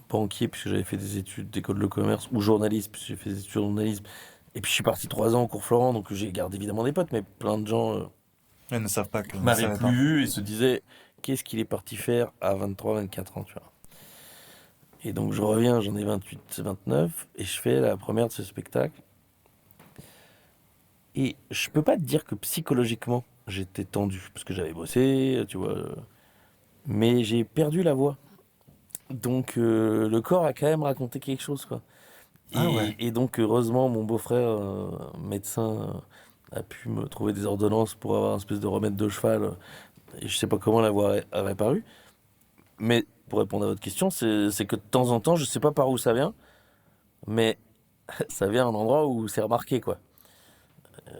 C: banquier, puisque j'avais fait des études d'école de commerce, ou journaliste, puisque j'ai fait des études de journalisme. Et puis je suis parti 3 ans au cours Florent, donc j'ai gardé évidemment des potes, mais plein de gens
B: Elles ne savent pas que...
C: m'avaient plus vu et se disaient qu'est-ce qu'il est parti faire à 23, 24 ans, tu vois. Et donc je reviens, j'en ai 28, 29, et je fais la première de ce spectacle. Et je peux pas te dire que psychologiquement, j'étais tendu, parce que j'avais bossé, tu vois. Mais j'ai perdu la voix. Donc le corps a quand même raconté quelque chose, quoi. Et donc heureusement, mon beau-frère, médecin, a pu me trouver des ordonnances pour avoir une espèce de remède de cheval. Et je sais pas comment la voix a réparu. Mais pour répondre à votre question, c'est que de temps en temps, je sais pas par où ça vient, mais ça vient d'un endroit où c'est remarqué, quoi.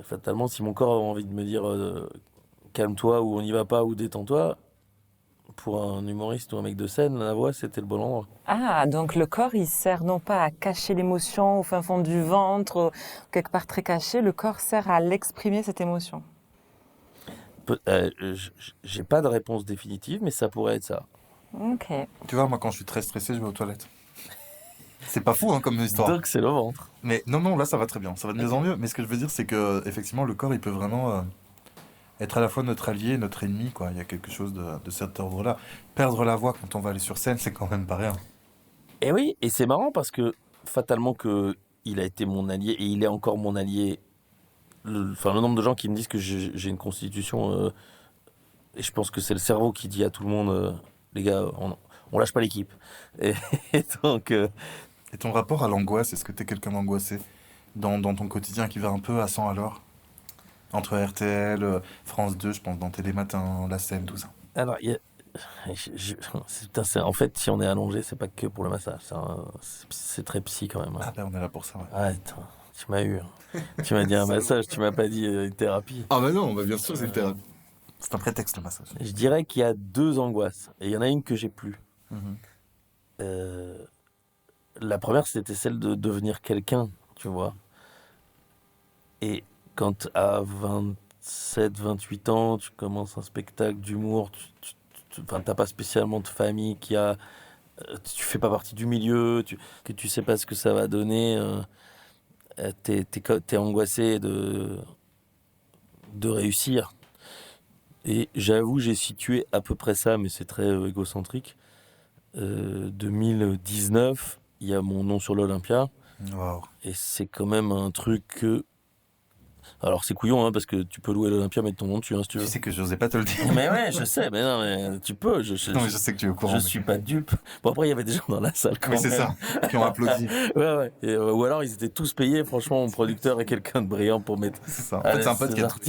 C: Fatalement, si mon corps a envie de me dire calme-toi ou on n'y va pas ou détends-toi, pour un humoriste ou un mec de scène, la voix, c'était le bon endroit.
D: Ah, donc le corps, il sert non pas à cacher l'émotion au fin fond du ventre, quelque part très caché, le corps sert à l'exprimer, cette émotion.
C: J'ai pas de réponse définitive, mais ça pourrait être ça.
D: Ok.
B: Tu vois, moi, quand je suis très stressé, je vais aux toilettes. C'est pas fou, hein, comme histoire.
C: Donc c'est le ventre.
B: Mais non, là, ça va très bien. Ça va de mieux en mieux. Mais ce que je veux dire, c'est que, effectivement, le corps, il peut vraiment être à la fois notre allié et notre ennemi, quoi. Il y a quelque chose de cet ordre-là. Perdre la voix quand on va aller sur scène, c'est quand même pas rien.
C: Et oui, et c'est marrant parce que fatalement que il a été mon allié et il est encore mon allié. Le nombre de gens qui me disent que j'ai une constitution, et je pense que c'est le cerveau qui dit à tout le monde, les gars, on lâche pas l'équipe. Et donc,
B: Et ton rapport à l'angoisse, est-ce que t'es quelqu'un d'angoissé dans ton quotidien qui va un peu à 100 à l'heure? Entre RTL, France 2, je pense, dans Télématin, la scène, tout ça.
C: alors, en fait, si on est allongé, c'est pas que pour le massage. C'est très psy quand même.
B: Ah ben, on est là pour ça, ouais.
C: Ah, attends, tu m'as eu. Tu m'as dit un massage, tu m'as pas dit une thérapie.
B: Ah ben non, bien sûr, c'est thérapie. C'est un prétexte, le massage.
C: Je dirais qu'il y a 2 angoisses. Et il y en a une que j'ai plus.
B: Mhm.
C: La première, c'était celle de devenir quelqu'un, tu vois. Et quand à 27, 28 ans, tu commences un spectacle d'humour, t'as pas spécialement de famille qui a... tu fais pas partie du milieu, que tu sais pas ce que ça va donner, t'es angoissé de réussir. Et j'avoue, j'ai situé à peu près ça, mais c'est très égocentrique. 2019, il y a mon nom sur l'Olympia.
B: Wow.
C: Et c'est quand même un truc que... Alors c'est couillon, hein, parce que tu peux louer l'Olympia, mettre ton nom dessus, hein, si tu veux.
B: Tu sais que j'osais pas te le dire.
C: Mais ouais, je sais, mais non, mais tu peux.
B: Non, mais je sais que tu es au courant.
C: Je suis pas dupe. Bon, après, il y avait des gens dans la salle quand
B: Oui, c'est
C: même.
B: ça. Qui ont applaudi.
C: Ouais. Et, ou alors, ils étaient tous payés. Franchement, mon producteur est quelqu'un de brillant pour mettre...
B: C'est ça. En fait, c'est un pote qui a tout.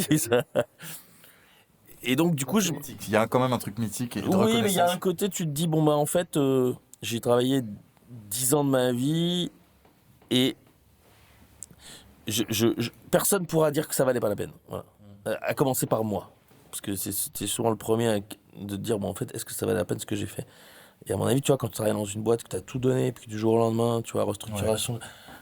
C: Et donc, du coup,
B: Il y a quand même un truc mythique et de
C: oui, mais il y a un
B: reconnaissance.
C: côté, tu te dis, bon, bah, en fait, j'ai travaillé 10 ans de ma vie et personne pourra dire que ça valait pas la peine. Voilà. À commencer par moi. Parce que c'était souvent le premier de dire, bon, en fait, est-ce que ça valait la peine ce que j'ai fait? Et à mon avis, tu vois, quand tu travailles dans une boîte, que tu as tout donné, puis du jour au lendemain, tu vois, restructuration. Ouais.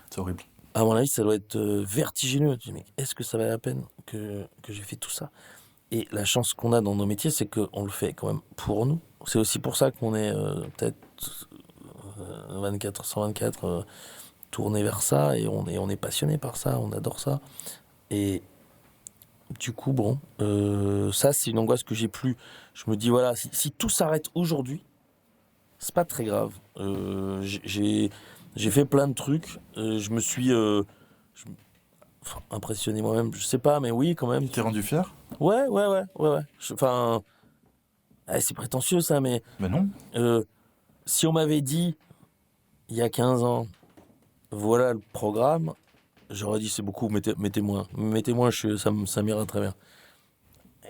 B: C'est horrible.
C: À mon avis, ça doit être vertigineux. Tu dis, mais est-ce que ça valait la peine que j'ai fait tout ça? Et la chance qu'on a dans nos métiers, c'est qu'on le fait quand même pour nous. C'est aussi pour ça qu'on est peut-être 24/124 tourné vers ça, et on est passionné par ça, on adore ça. Et du coup, bon, ça, c'est une angoisse que j'ai plus. Je me dis, voilà, si tout s'arrête aujourd'hui, c'est pas très grave. J'ai fait plein de trucs. Je me suis impressionné moi-même, je sais pas, mais oui, quand même.
B: Tu t'es rendu fier?
C: Ouais. Enfin, c'est prétentieux ça, mais
B: non.
C: si on m'avait dit il y a 15 ans, voilà le programme, j'aurais dit c'est beaucoup, mettez-moi, ça m'ira très bien.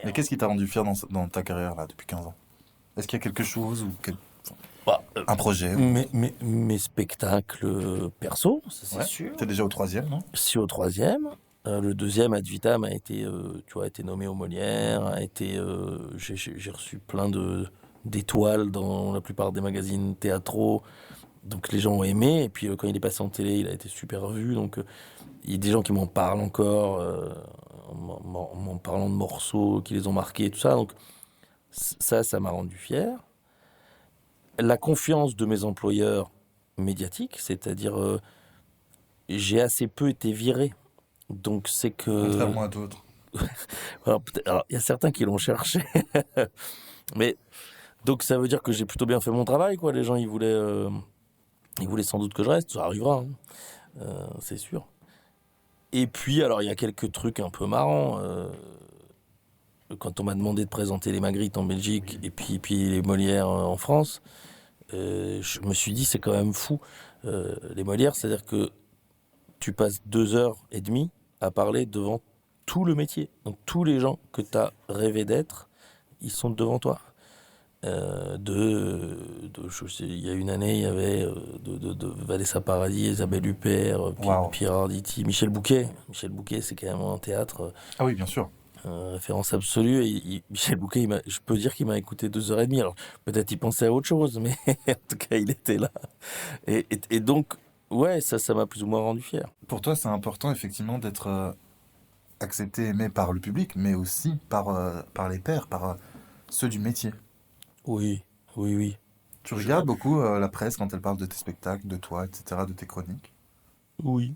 B: Mais qu'est-ce qui t'a rendu fier dans ta carrière là depuis 15 ans? Est-ce qu'il y a quelque chose ou un projet?
C: Mes spectacles perso, ça c'est sûr.
B: T'es déjà au 3e, non?
C: Je suis au 3e. Le 2e, Ad Vitam, a été nommé aux Molières, j'ai reçu plein d'étoiles dans la plupart des magazines théâtraux. Donc les gens ont aimé, et puis quand il est passé en télé, il a été super vu. Donc il y a des gens qui m'en parlent encore, m'en parlant de morceaux qui les ont marqués, tout ça. Donc ça m'a rendu fier. La confiance de mes employeurs médiatiques, c'est-à-dire j'ai assez peu été viré. Donc c'est que...
B: Contrairement à d'autres.
C: Alors il y a certains qui l'ont cherché. Mais donc ça veut dire que j'ai plutôt bien fait mon travail, quoi. Les gens, ils voulaient sans doute que je reste. Ça arrivera, hein. C'est sûr. Et puis, alors, il y a quelques trucs un peu marrants. Quand on m'a demandé de présenter les Magritte en Belgique et puis les Molières en France, je me suis dit, c'est quand même fou. Les Molières, c'est-à-dire que tu passes 2h30 à parler devant tout le métier. Donc, tous les gens que tu as rêvé d'être, ils sont devant toi. De il y a une année, il y avait de Vanessa Paradis, Isabelle Huppert, Pierre Arditi, Michel Bouquet. Michel Bouquet, c'est quand même en théâtre.
B: Ah oui, bien sûr.
C: Référence absolue. Michel Bouquet, je peux dire qu'il m'a écouté 2h30. Alors, peut-être il pensait à autre chose, mais en tout cas, il était là. Et donc, ouais, ça m'a plus ou moins rendu fier.
B: Pour toi, c'est important, effectivement, d'être accepté, aimé par le public, mais aussi par les pairs, par ceux du métier.
C: Oui.
B: Tu regardes beaucoup la presse quand elle parle de tes spectacles, de toi, etc., de tes chroniques?
C: Oui.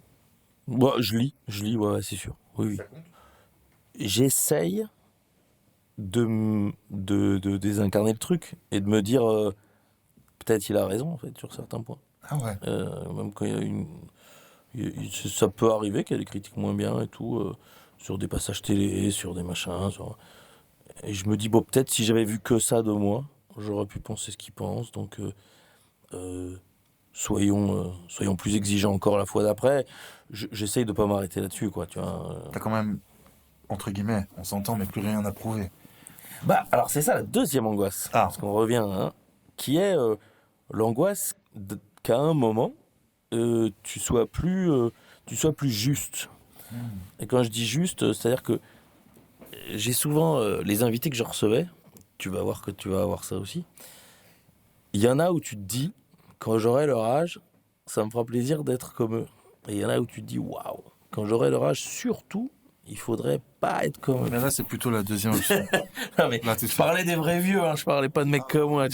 C: Bah, je lis, ouais, c'est sûr. Oui.
B: Ça compte?
C: J'essaye de désincarner le truc et de me dire peut-être il a raison en fait sur certains points.
B: Ah ouais.
C: Même quand ça peut arriver qu'il y a des critiques moins bien et tout sur des passages télé, sur des machins. Et je me dis bon, peut-être si j'avais vu que ça de moi, j'aurais pu penser ce qu'il pense. Donc soyons plus exigeants encore la fois d'après. J'essaye de pas m'arrêter là-dessus, quoi. Tu vois.
B: T'as quand même, entre guillemets, on s'entend, mais plus rien à prouver.
C: Bah, alors c'est ça la deuxième angoisse, parce qu'on revient, qui est l'angoisse qu'à un moment, tu sois plus juste. Et quand je dis juste, c'est-à-dire que j'ai souvent les invités que je recevais, tu vas voir que tu vas avoir ça aussi, il y en a où tu te dis, quand j'aurai leur âge, ça me fera plaisir d'être comme eux. Et il y en a où tu te dis, waouh, quand j'aurai leur âge, surtout, il faudrait pas être comme eux.
B: Mais là, c'est plutôt la deuxième.
C: Non, mais
B: Là,
C: je parlais des vrais vieux, je parlais pas de mecs comme moi.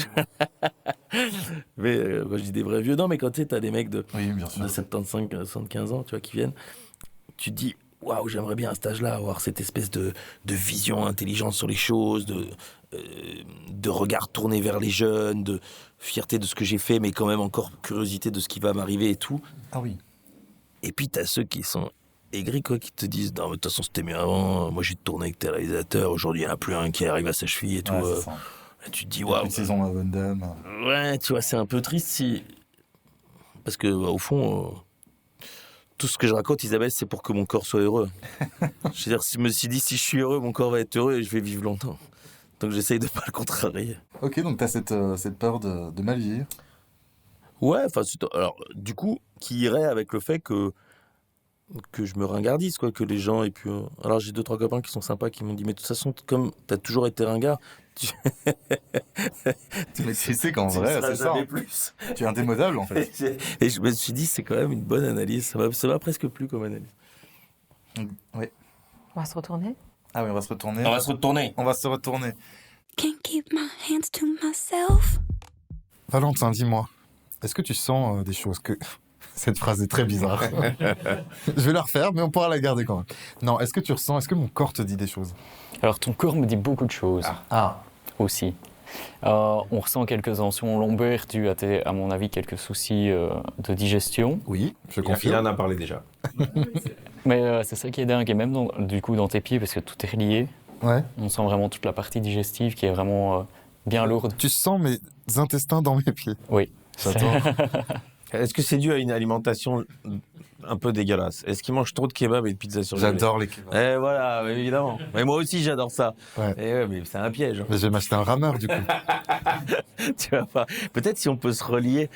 C: Mais quand je dis des vrais vieux, non, mais quand tu sais, t'as des mecs de 75, 75 ans, tu vois, qui viennent, tu te dis, waouh, j'aimerais bien à cet âge-là avoir cette espèce de vision intelligente sur les choses, de regard tourné vers les jeunes, de fierté de ce que j'ai fait, mais quand même encore curiosité de ce qui va m'arriver et tout.
B: Ah oui.
C: Et puis t'as ceux qui sont aigris, quoi, qui te disent non mais de toute façon c'était mieux avant, moi j'ai tourné avec tes réalisateurs, aujourd'hui il n'y en a plus un qui arrive à sa cheville et tout. Et tu te dis waouh.
B: Une saison à bonne dame.
C: Ouais, tu vois, c'est un peu triste parce que au fond tout ce que je raconte, Isabelle, c'est pour que mon corps soit heureux. Je veux dire, je me suis dit si je suis heureux, mon corps va être heureux et je vais vivre longtemps. Donc j'essaye de pas le contrarier.
B: Ok, donc t'as cette peur de mal vieillir.
C: Ouais, enfin, alors du coup, qui irait avec le fait que je me ringardise, quoi, que les gens aient pu... Alors j'ai 2-3 copains qui sont sympas, qui m'ont dit, mais de toute façon, comme t'as toujours été ringard,
B: Mais tu sais qu'en vrai, c'est ça.
C: Plus.
B: Tu es indémodable, en fait.
C: Et je me suis dit, c'est quand même une bonne analyse. Ça m'a presque plu comme analyse.
B: Oui.
D: On va se retourner.
B: Ah oui, on va se retourner.
C: On va se retourner.
A: Can't keep my hands to myself.
B: Valentin, dis-moi, est-ce que tu sens des choses que... Cette phrase est très bizarre. Je vais la refaire, mais on pourra la garder quand même. Non, est-ce que mon corps te dit des choses?
F: Alors, ton corps me dit beaucoup de choses. Aussi. On ressent quelques tensions lombaires dues à mon avis, quelques soucis de digestion.
B: Oui, je
G: Il
B: confirme.
G: en a parlé déjà.
F: Mais c'est ça qui est dingue, et même dans tes pieds, parce que tout est relié.
B: Ouais.
F: On sent vraiment toute la partie digestive qui est vraiment bien lourde.
B: Tu sens mes intestins dans mes pieds.
F: Oui.
B: J'adore.
G: Est-ce que c'est dû à une alimentation un peu dégueulasse? Est-ce qu'il mange trop de kebab et de pizza surgelée?
B: J'adore les kebabs.
C: Eh voilà, évidemment. Mais moi aussi, j'adore ça.
B: Ouais.
C: Et ouais, mais c'est un piège.
B: Mais je vais m'acheter un rameur, du coup.
C: Tu vois pas. Peut-être si on peut se relier,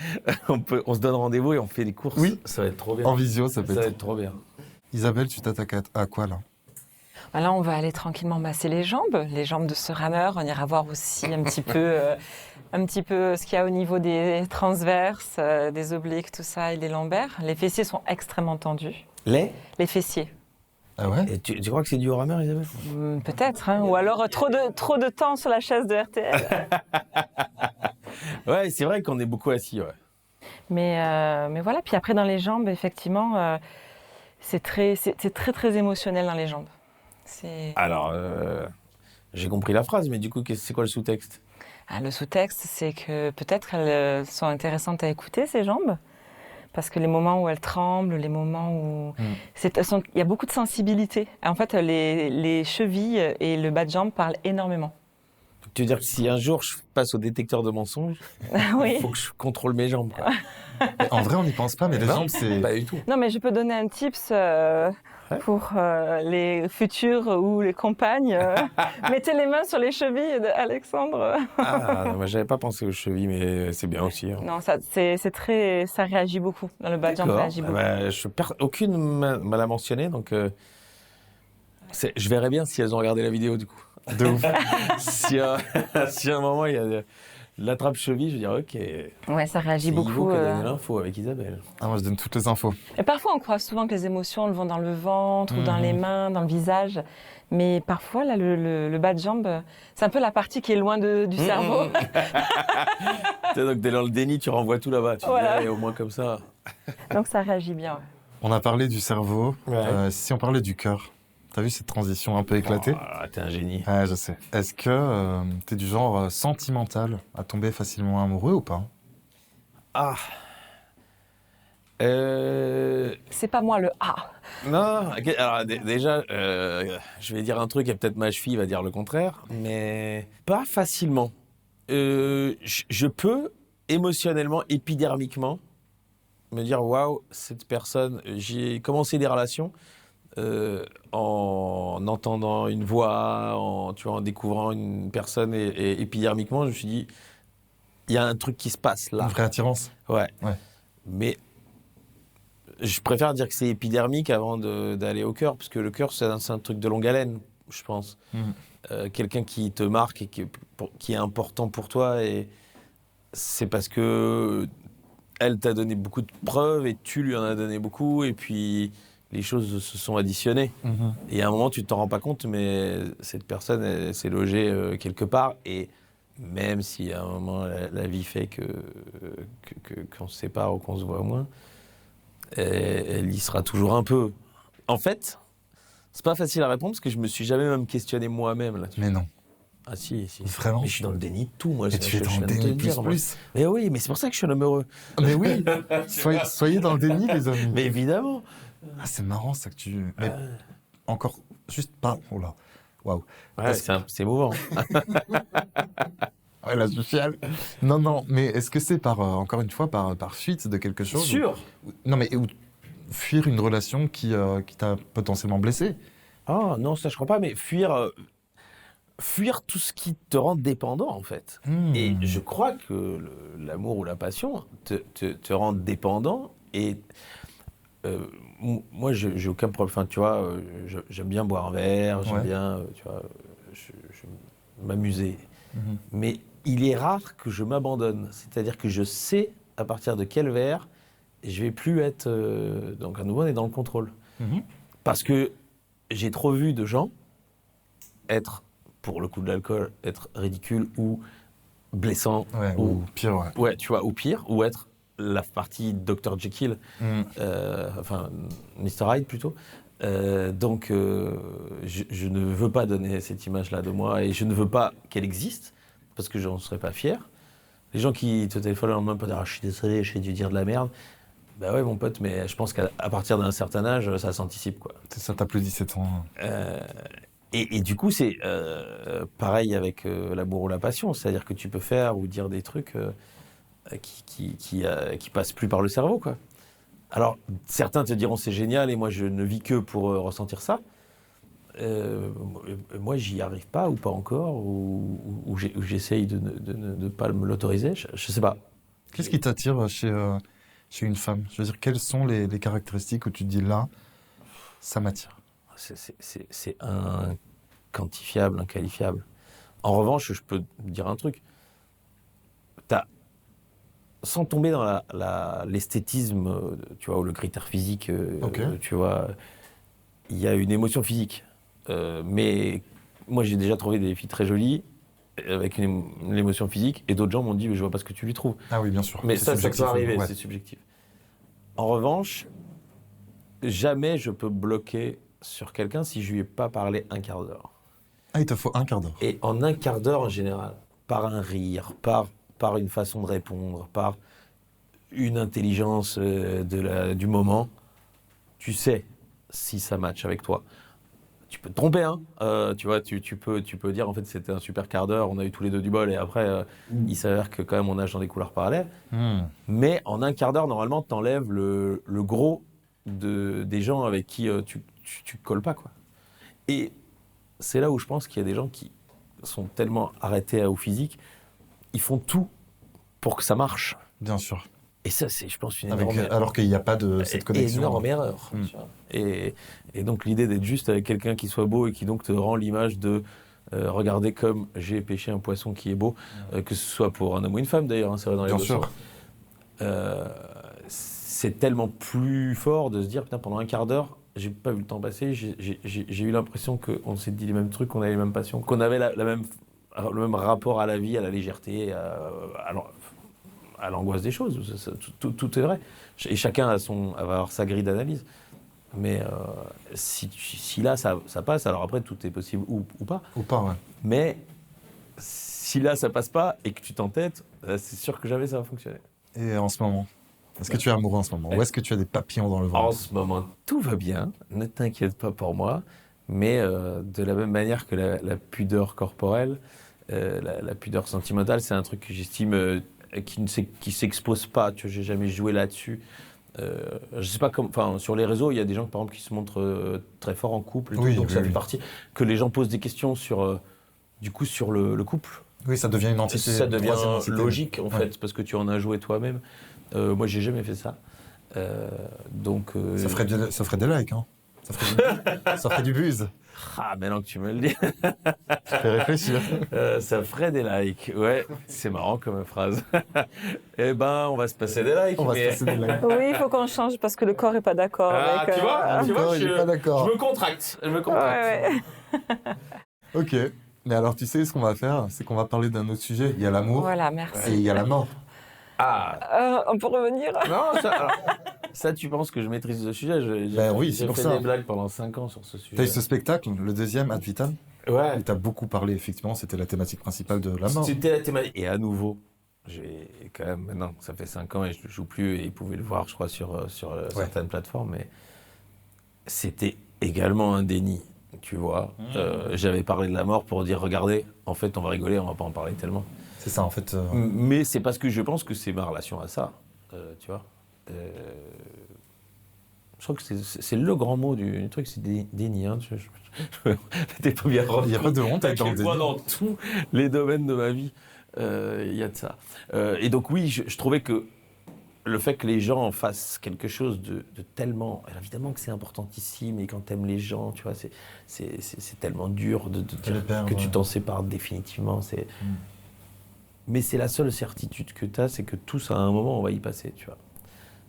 C: on se donne rendez-vous et on fait des courses.
B: Oui.
C: Ça va être trop bien.
B: En visio, ça peut
C: Ça va
B: être...
C: être trop bien.
B: Isabelle, tu t'attaques à quoi, là?
D: Là, on va aller tranquillement masser les jambes de ce rameur. On ira voir aussi un petit peu ce qu'il y a au niveau des transverses, des obliques, tout ça, et des lombaires. Les fessiers sont extrêmement tendus. Les fessiers.
B: Ah ouais?
C: Et tu crois que c'est dû au rameur, Isabelle?
D: Peut-être, hein. Ou alors trop de temps sur la chaise de RTL.
C: Ouais, c'est vrai qu'on est beaucoup assis, ouais.
D: Mais voilà, puis après dans les jambes, effectivement, c'est très émotionnel dans les jambes.
C: Alors, j'ai compris la phrase, mais du coup, c'est quoi le sous-texte?
D: Le sous-texte, c'est que peut-être elles sont intéressantes à écouter, ces jambes, parce que les moments où elles tremblent, les moments où... il y a beaucoup de sensibilité. En fait, les chevilles et le bas de jambe parlent énormément.
C: Tu veux dire que si un jour je passe au détecteur de mensonges,
D: Oui.
C: il faut que je contrôle mes jambes, quoi.
B: En vrai, on n'y pense pas, mais les jambes, c'est...
C: Pas du tout.
D: Non, mais je peux donner un tips. pour les futurs ou les compagnes. Mettez les mains sur les chevilles d'Alexandre.
G: Ah, moi, j'avais pas pensé aux chevilles, mais c'est bien aussi. Hein.
D: Non, ça réagit beaucoup. Dans le bas de jambe, ça réagit beaucoup.
G: Je perds aucune m'a l'a mentionné, donc je verrai bien si elles ont regardé la vidéo du coup.
B: De ouf.
G: si à un moment il y a l'attrape-cheville, je vais dire ok.
D: Ouais, ça réagit
G: C'est
D: beaucoup.
G: Ivo qui a donné l'info avec Isabelle.
B: Ah, moi, je donne toutes les infos.
D: Et parfois, on croit souvent que les émotions elles vont dans le ventre ou dans les mains, dans le visage. Mais parfois, là, le bas de jambe, c'est un peu la partie qui est loin du cerveau.
G: Donc, dès dans le déni, tu renvoies tout là-bas. Tu
D: Voilà.
G: dis, au moins comme ça.
D: Donc, ça réagit bien. Ouais.
B: On a parlé du cerveau.
G: Ouais.
B: Si on parlait du cœur, t'as vu cette transition un peu éclatée?
G: T'es un génie.
B: Ouais, je sais. Est-ce que t'es du genre sentimental à tomber facilement amoureux ou pas?
G: Ah.
D: C'est pas moi le A.
G: Non, ok, alors déjà, je vais dire un truc et peut-être ma cheville va dire le contraire, mais pas facilement. Je peux émotionnellement, épidermiquement, me dire waouh, cette personne. J'ai commencé des relations en entendant une voix, en découvrant une personne et épidermiquement, je me suis dit il y a un truc qui se passe là.
B: Une vraie attirance?
G: Ouais.
B: Ouais.
G: Mais je préfère dire que c'est épidermique avant d'aller au cœur, parce que le cœur, c'est un truc de longue haleine, je pense. Quelqu'un qui te marque et qui est important pour toi, et c'est parce que elle t'a donné beaucoup de preuves et tu lui en as donné beaucoup, et puis les choses se sont additionnées. Et à un moment, tu ne t'en rends pas compte, mais cette personne, elle s'est logée quelque part, et même si à un moment, la vie fait qu'on se sépare ou qu'on se voit moins, elle y sera toujours un peu. En fait, c'est pas facile à répondre parce que je me suis jamais même questionné moi-même là-dessus.
B: Mais non.
G: Ah si.
B: Vraiment?
G: Mais je suis dans le déni de tout, moi.
B: Et tu es dans le déni plus.
G: Mais oui, mais c'est pour ça que je suis un homme heureux.
B: Mais oui, soyez dans le déni, les amis.
G: Mais évidemment.
B: Ah, c'est marrant ça que tu... Mais encore, juste pas... Oh là, waouh.
G: Ouais, c'est émouvant.
B: Ouais, la sociale. Non, mais est-ce que c'est encore une fois, par fuite de quelque chose?
G: Sûr.
B: Non, mais ou fuir une relation qui t'a potentiellement blessé?
G: Ah non, ça je crois pas, mais fuir tout ce qui te rend dépendant en fait. Et je crois que l'amour ou la passion te rend dépendant, et moi j'ai aucun problème. Enfin, tu vois, j'aime bien boire un verre, j'aime bien, tu vois, m'amuser. Mais il est rare que je m'abandonne. C'est-à-dire que je sais à partir de quel verre je vais plus être... donc à nouveau, on est dans le contrôle. Parce que j'ai trop vu de gens être, pour le coup de l'alcool, être ridicule ou blessant.
B: Ouais, ou pire, ouais.
G: Ouais, tu vois, ou pire, ou être la partie Dr. Jekyll, enfin Mr. Hyde plutôt. Donc, je ne veux pas donner cette image-là de moi, et je ne veux pas qu'elle existe, parce que je n'en serais pas fier. Les gens qui te téléphonent le lendemain pour dire « je suis désolé, j'ai dû dire de la merde », bah ouais mon pote, mais je pense qu'à partir d'un certain âge, ça s'anticipe, quoi.
B: C'est ça, t'as plus 17 ans.
G: Et du coup, c'est pareil avec l'amour ou la passion, c'est-à-dire que tu peux faire ou dire des trucs qui passent plus par le cerveau, quoi. Alors, certains te diront c'est génial et moi je ne vis que pour ressentir ça. Moi, j'y arrive pas ou pas encore, ou j'essaye de ne pas me l'autoriser. Je sais pas.
B: Qu'est-ce qui t'attire chez une femme? Je veux dire, quelles sont les caractéristiques où tu te dis là, ça m'attire?
G: C'est inquantifiable, inqualifiable. En revanche, je peux te dire un truc. Sans tomber dans l'esthétisme, tu vois, ou le critère physique, tu vois, il y a une émotion physique. Mais moi, j'ai déjà trouvé des filles très jolies avec une émotion physique, et d'autres gens m'ont dit, mais je vois pas ce que tu lui trouves.
B: Ah oui, bien sûr.
G: Mais ça peut arriver,
B: ouais.
G: C'est subjectif. En revanche, jamais je peux bloquer sur quelqu'un si je lui ai pas parlé un quart d'heure.
B: Ah, il te faut un quart d'heure.
G: Et en un quart d'heure, en général, par un rire, par une façon de répondre, par une intelligence du moment, tu sais si ça match avec toi. Tu peux te tromper, hein. Tu vois, tu peux dire en fait c'était un super quart d'heure, on a eu tous les deux du bol, et après il s'avère que quand même on nage dans des couloirs parallèles. Mais en un quart d'heure, normalement, t'enlèves le gros des gens avec qui tu colles pas, quoi. Et c'est là où je pense qu'il y a des gens qui sont tellement arrêtés au physique, ils font tout pour que ça marche.
B: Bien sûr.
G: Et ça, c'est, je pense, une énorme erreur.
B: Alors qu'il n'y a pas de cette connexion.
G: Énorme erreur. Tu vois. Et donc, l'idée d'être juste avec quelqu'un qui soit beau et qui donc te rend l'image de regarder comme j'ai pêché un poisson qui est beau, que ce soit pour un homme ou une femme d'ailleurs, hein, ça va dans les deux sens. C'est tellement plus fort de se dire, putain, pendant un quart d'heure, j'ai pas vu le temps passer, j'ai eu l'impression qu'on s'est dit les mêmes trucs, qu'on avait les mêmes passions, qu'on avait le même rapport à la vie, à la légèreté, à l'angoisse des choses. Tout est vrai. Et chacun va avoir sa grille d'analyse. Mais si là, ça passe, alors après, tout est possible ou pas.
B: Ou pas, ouais.
G: Mais si là, ça passe pas et que tu t'entêtes, c'est sûr que jamais ça va fonctionner.
B: Et en ce moment, est-ce que tu es amoureux en ce moment? Ou est-ce que tu as des papillons dans le ventre?
G: En ce moment, tout va bien. Ne t'inquiète pas pour moi. Mais de la même manière que la pudeur corporelle, la pudeur sentimentale, c'est un truc que j'estime qui s'expose pas. Tu vois, j'ai jamais joué là-dessus. Je sais pas enfin, sur les réseaux, il y a des gens par exemple qui se montrent très forts en couple, donc ça fait partie que les gens posent des questions sur le couple.
B: Oui, ça devient une entité.
G: Ça devient logique en fait, parce que tu en as joué toi-même. Moi, j'ai jamais fait ça. Donc
B: ça ferait des likes, hein. Ça ferait du buzz.
G: Ah, maintenant que tu me le dis.
B: Ça fait réfléchir.
G: Ça ferait des likes. Ouais, c'est marrant comme phrase. Eh ben, on va se passer des likes.
D: Oui, il faut qu'on change parce que le corps n'est pas d'accord. Avec,
G: tu vois,
B: il est pas d'accord.
G: Je me contracte.
D: Ouais.
B: Ok. Mais alors, tu sais ce qu'on va faire? C'est qu'on va parler d'un autre sujet. Il y a l'amour.
D: Voilà, merci.
B: Et il y a la mort.
D: On peut revenir?
G: Non, ça, tu penses que je maîtrise le sujet?
B: Oui, c'est
G: j'ai
B: pour
G: fait
B: ça.
G: des blagues pendant 5 ans sur ce sujet.
B: T'as eu ce spectacle, le deuxième, Ad Vitam.
G: Ouais.
B: Où t'as beaucoup parlé, effectivement, c'était la thématique principale de la mort.
G: C'était la thématique. Et à nouveau, j'ai quand même, maintenant, ça fait 5 ans et je ne joue plus, et ils pouvaient le voir, je crois, sur certaines plateformes, mais c'était également un déni, tu vois. J'avais parlé de la mort pour dire, regardez, en fait, on va rigoler, on va pas en parler tellement.
B: C'est ça, en fait.
G: Mais c'est parce que je pense que c'est ma relation à ça, tu vois. Je crois que c'est le grand mot du truc, c'est déni. Hein. T'es pas bien rendu.
B: Il n'y a pas de honte à être dans le déni.
G: Dans tous les domaines de ma vie, il y a de ça. Et donc oui, je trouvais que le fait que les gens fassent quelque chose de tellement... Alors évidemment que c'est importantissime, et quand t'aimes les gens, tu vois, c'est tellement dur de dire que tu t'en sépares définitivement. Mais c'est la seule certitude que t'as, c'est que tous, à un moment, on va y passer, tu vois.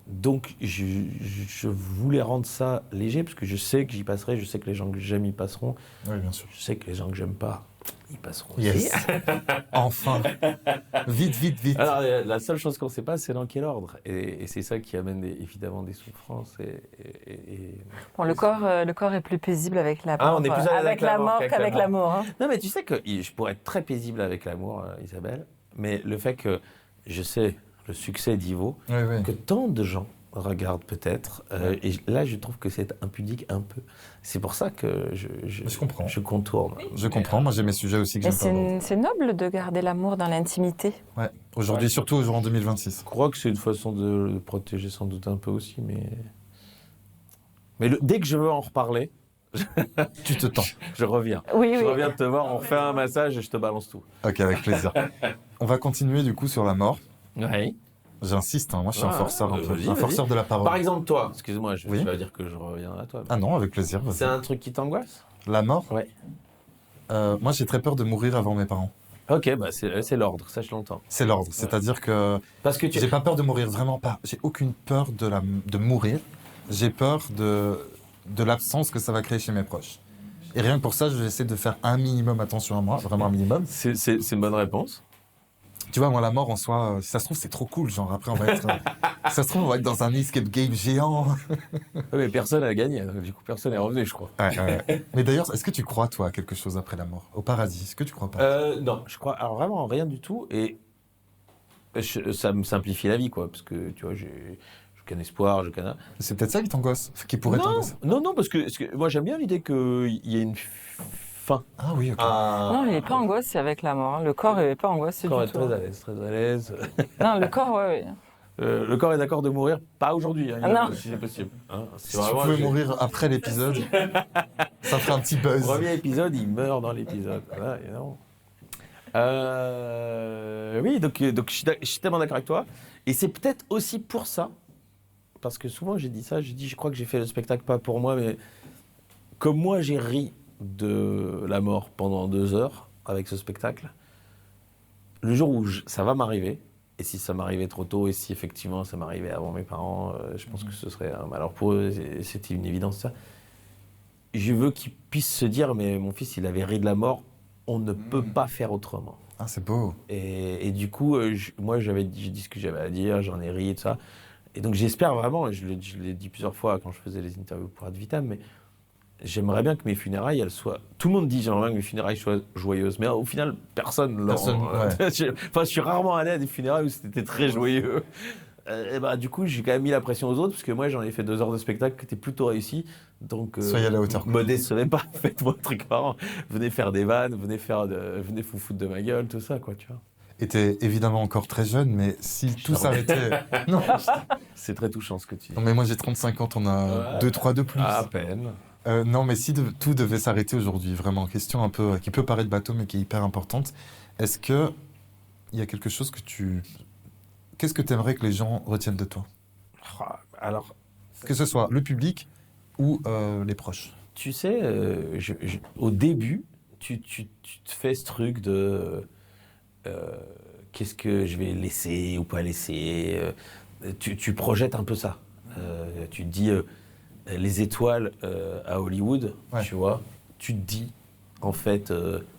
G: Donc, je voulais rendre ça léger, parce que je sais que j'y passerai, je sais que les gens que j'aime y passeront.
B: Oui, bien sûr.
G: Je sais que les gens que j'aime pas, ils passeront aussi.
B: Yes. Enfin. Vite.
G: Alors, la seule chose qu'on ne sait pas, c'est dans quel ordre. Et c'est ça qui amène évidemment des souffrances.
D: Bon, le corps est plus paisible avec la mort,
G: on est plus à l'aise avec la mort
D: qu'avec l'amour. Hein.
G: Non, mais tu sais que je pourrais être très paisible avec l'amour, Isabelle, mais le fait que je sais le succès d'Ivo, que tant de gens regardent peut-être, et là je trouve que c'est impudique un peu. C'est pour ça que je
B: comprends.
G: Je contourne.
B: Je comprends, moi j'ai mes sujets aussi que j'aime pas.
D: C'est noble de garder l'amour dans l'intimité.
B: Ouais, aujourd'hui, surtout en 2026.
G: Je crois que c'est une façon de le protéger sans doute un peu aussi, mais dès que je veux en reparler,
B: tu te tends.
G: Je reviens.
D: Oui.
G: Je reviens te voir, on refait un massage et je te balance tout.
B: Ok, avec plaisir. On va continuer du coup sur la mort.
G: Oui.
B: J'insiste, hein, moi je suis un forceur un peu. Un forceur de la parole.
G: Par exemple, toi, excuse-moi, je vais dire que je reviens à toi.
B: Ah non, avec plaisir.
G: C'est un truc qui t'angoisse?
B: La mort?
G: Oui.
B: Moi j'ai très peur de mourir avant mes parents.
G: Ok, bah c'est l'ordre, ça je l'entends.
B: C'est l'ordre, c'est-à-dire que, j'ai pas peur de mourir, vraiment pas. J'ai aucune peur de mourir. J'ai peur de l'absence que ça va créer chez mes proches. Et rien que pour ça, je vais essayer de faire un minimum attention à moi, vraiment un minimum.
G: C'est une bonne réponse.
B: Tu vois, moi, la mort en soi, si ça se trouve, c'est trop cool. Genre, après, on va être. Si ça se trouve, on va être dans un escape game géant.
G: Mais personne n'a gagné. Du coup, personne n'est revenu, je crois.
B: Ouais. Mais d'ailleurs, est-ce que tu crois, toi, à quelque chose après la mort? Au paradis? Est-ce que tu crois pas?
G: Non, je crois. Alors, vraiment, rien du tout. Et ça me simplifie la vie, quoi. Parce que, tu vois, j'ai aucun espoir, j'ai aucun.
B: C'est peut-être ça qui t'angoisse? Qui pourrait t'angoisser?
G: Non, parce que moi, j'aime bien l'idée qu'il y ait une fin.
B: Ah oui, ok.
D: Non, il n'est pas angoissé avec la mort. Le corps n'est pas angoissé du tout.
G: Le corps est très à l'aise.
D: Non, le corps, oui.
G: Le corps est d'accord de mourir, pas aujourd'hui, hein,
D: Non.
G: si c'est possible. Hein, c'est
B: Si tu
G: vraiment-
B: pouvais mourir après l'épisode, ça ferait un petit buzz.
G: Premier épisode, il meurt dans l'épisode. Voilà, évidemment. Oui, donc je suis tellement d'accord avec toi. Et c'est peut-être aussi pour ça, parce que souvent j'ai dit ça, je crois que j'ai fait le spectacle pas pour moi, mais comme moi j'ai ri de la mort pendant 2 heures avec ce spectacle, le jour où ça va m'arriver, et si ça m'arrivait trop tôt, et si effectivement ça m'arrivait avant mes parents, je pense que ce serait un malheur pour eux, c'était une évidence ça. Je veux qu'ils puissent se dire, mais mon fils il avait ri de la mort, on ne peut pas faire autrement.
B: Ah, c'est beau.
G: Et du coup, moi j'ai dit ce que j'avais à dire, j'en ai ri et tout ça. Et donc j'espère vraiment, et je l'ai dit plusieurs fois quand je faisais les interviews pour Ad Vitam, mais j'aimerais bien que mes funérailles, elles soient... Tout le monde dit j'aimerais bien que mes funérailles soient joyeuses, mais au final, personne... je suis rarement allé à des funérailles où c'était très joyeux. Et bah, du coup, j'ai quand même mis la pression aux autres, parce que moi, j'en ai fait 2 heures de spectacle qui étaient plutôt réussis. Donc,
B: Soyez à la hauteur.
G: Me décevez pas, faites-moi un truc marrant. Venez faire des vannes, venez vous foutre de ma gueule, tout ça, quoi, tu vois.
B: Et t'es évidemment encore très jeune, mais si tout s'arrêtait... Non.
G: C'est très touchant ce que tu dis.
B: Non, mais moi j'ai 35 ans, on a 2-3 de plus.
G: À peine.
B: Non, mais si tout devait s'arrêter aujourd'hui, vraiment, question un peu qui peut paraître bateau, mais qui est hyper importante, est-ce que il y a quelque chose que tu... Qu'est-ce que tu aimerais que les gens retiennent de toi?
G: Alors,
B: Que ce soit le public ou les proches.
G: tu sais, au début, tu te fais ce truc de qu'est-ce que je vais laisser ou pas laisser. Tu projettes un peu ça. Tu te dis les étoiles à Hollywood,
B: Ouais.
G: tu vois. Tu te dis, en fait,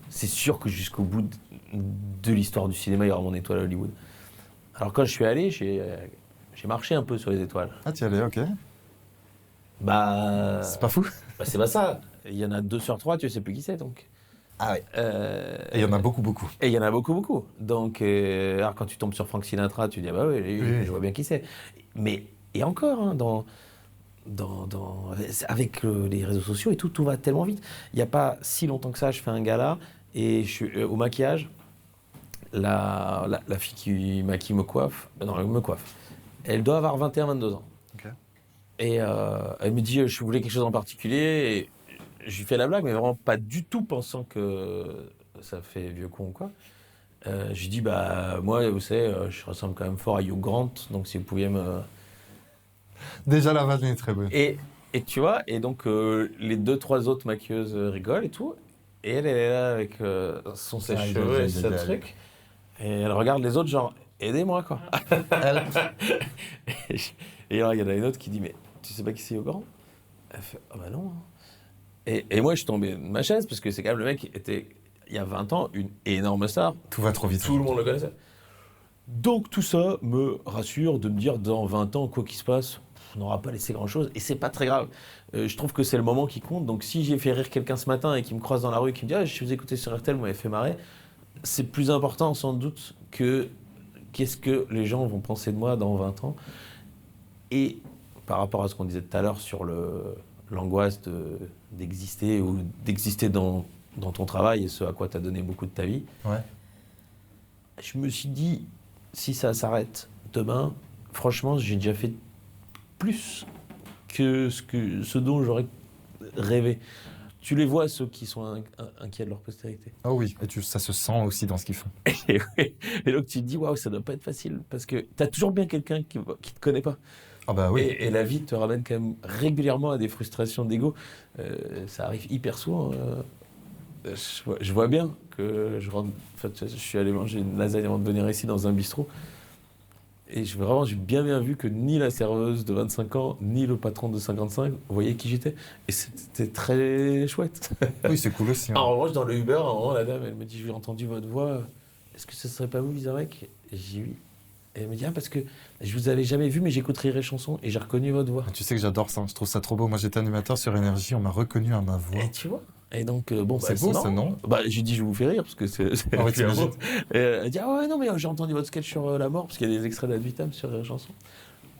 G: c'est sûr que jusqu'au bout de l'histoire du cinéma, il y aura mon étoile à Hollywood. Alors quand je suis allé, j'ai marché un peu sur les étoiles.
B: Ah, t'y allais, ok.
G: Bah,
B: C'est pas fou.
G: c'est pas ça. Il y en a 2 sur 3, tu sais plus qui c'est donc.
B: Ah ouais. Et il y en a beaucoup, beaucoup.
G: Et il y en a beaucoup, beaucoup. Donc, alors quand tu tombes sur Frank Sinatra, tu dis, ah bah oui,
B: Oui.
G: je vois bien qui c'est. Mais, et encore, hein, avec les réseaux sociaux et tout va tellement vite. Il n'y a pas si longtemps que ça, je fais un gala et je suis au maquillage. La fille qui maquille me coiffe, elle doit avoir 21-22 ans.
B: Ok.
G: Et elle me dit, je voulais quelque chose en particulier. Et je lui fais la blague, mais vraiment pas du tout pensant que ça fait vieux con ou quoi. Je lui dis, bah, moi, vous savez, je ressemble quand même fort à Hugh Grant, donc si vous pouviez me...
B: Déjà, la vanne est très bonne.
G: Et tu vois, et donc les 2-3 autres maquilleuses rigolent et tout. Et elle est là avec son sèche-cheveux et ce truc. Et elle regarde les autres, genre, aidez-moi, quoi. Et alors, il y en a une autre qui dit, mais tu sais pas qui c'est Hugh Grant? Elle fait, ah bah non. Et moi, je suis tombé de ma chaise, parce que c'est quand même le mec qui était, il y a 20 ans, une énorme star.
B: Tout va trop vite.
G: Tout le monde le connaissait. Donc tout ça me rassure de me dire, dans 20 ans, quoi qu'il se passe, on n'aura pas laissé grand-chose, et c'est pas très grave. Je trouve que c'est le moment qui compte, donc si j'ai fait rire quelqu'un ce matin et qui me croise dans la rue et qui me dit, ah, je vous ai écouté sur RTL, vous m'avez fait marrer, c'est plus important sans doute que qu'est-ce que les gens vont penser de moi dans 20 ans. Et par rapport à ce qu'on disait tout à l'heure sur l'angoisse d'exister ou d'exister dans ton travail et ce à quoi tu as donné beaucoup de ta vie,
B: Ouais.
G: je me suis dit, si ça s'arrête demain, franchement, j'ai déjà fait plus que ce dont j'aurais rêvé. Tu les vois, ceux qui sont inquiets de leur postérité.
B: Oh oui, et ça se sent aussi dans ce qu'ils font.
G: Et donc tu te dis, waouh, ça doit pas être facile, parce que tu as toujours bien quelqu'un qui te connaît pas.
B: Ah bah oui.
G: Et la vie te ramène quand même régulièrement à des frustrations d'ego. Ça arrive hyper souvent. Je vois bien que je rentre. En fait, je suis allé manger une lasagne avant de venir ici dans un bistrot. Et j'ai bien vu que ni la serveuse de 25 ans, ni le patron de 55 voyaient qui j'étais. Et c'était très chouette.
B: Oui, c'est cool aussi. Hein.
G: En revanche, dans le Uber, à un moment, la dame, elle me dit, j'ai entendu votre voix. Est-ce que ce serait pas vous, Vizarek? Et j'ai dit oui. Et elle me dit, ah, parce que je vous avais jamais vu, mais j'écoute Rire et Chanson et j'ai reconnu votre voix.
B: Tu sais que j'adore ça, je trouve ça trop beau. Moi, j'étais animateur sur Énergie, on m'a reconnu à ma voix.
G: Et tu vois. Et donc, bon,
B: C'est beau,
G: marrant.
B: ça, non?
G: Bah, j'ai dit, je vous fais rire, parce que c'est
B: Ah ouais, t'imagines.
G: Et elle dit, ah ouais, non, mais j'ai entendu votre sketch sur la mort, parce qu'il y a des extraits d'Ad Vitam sur Rire et Chanson.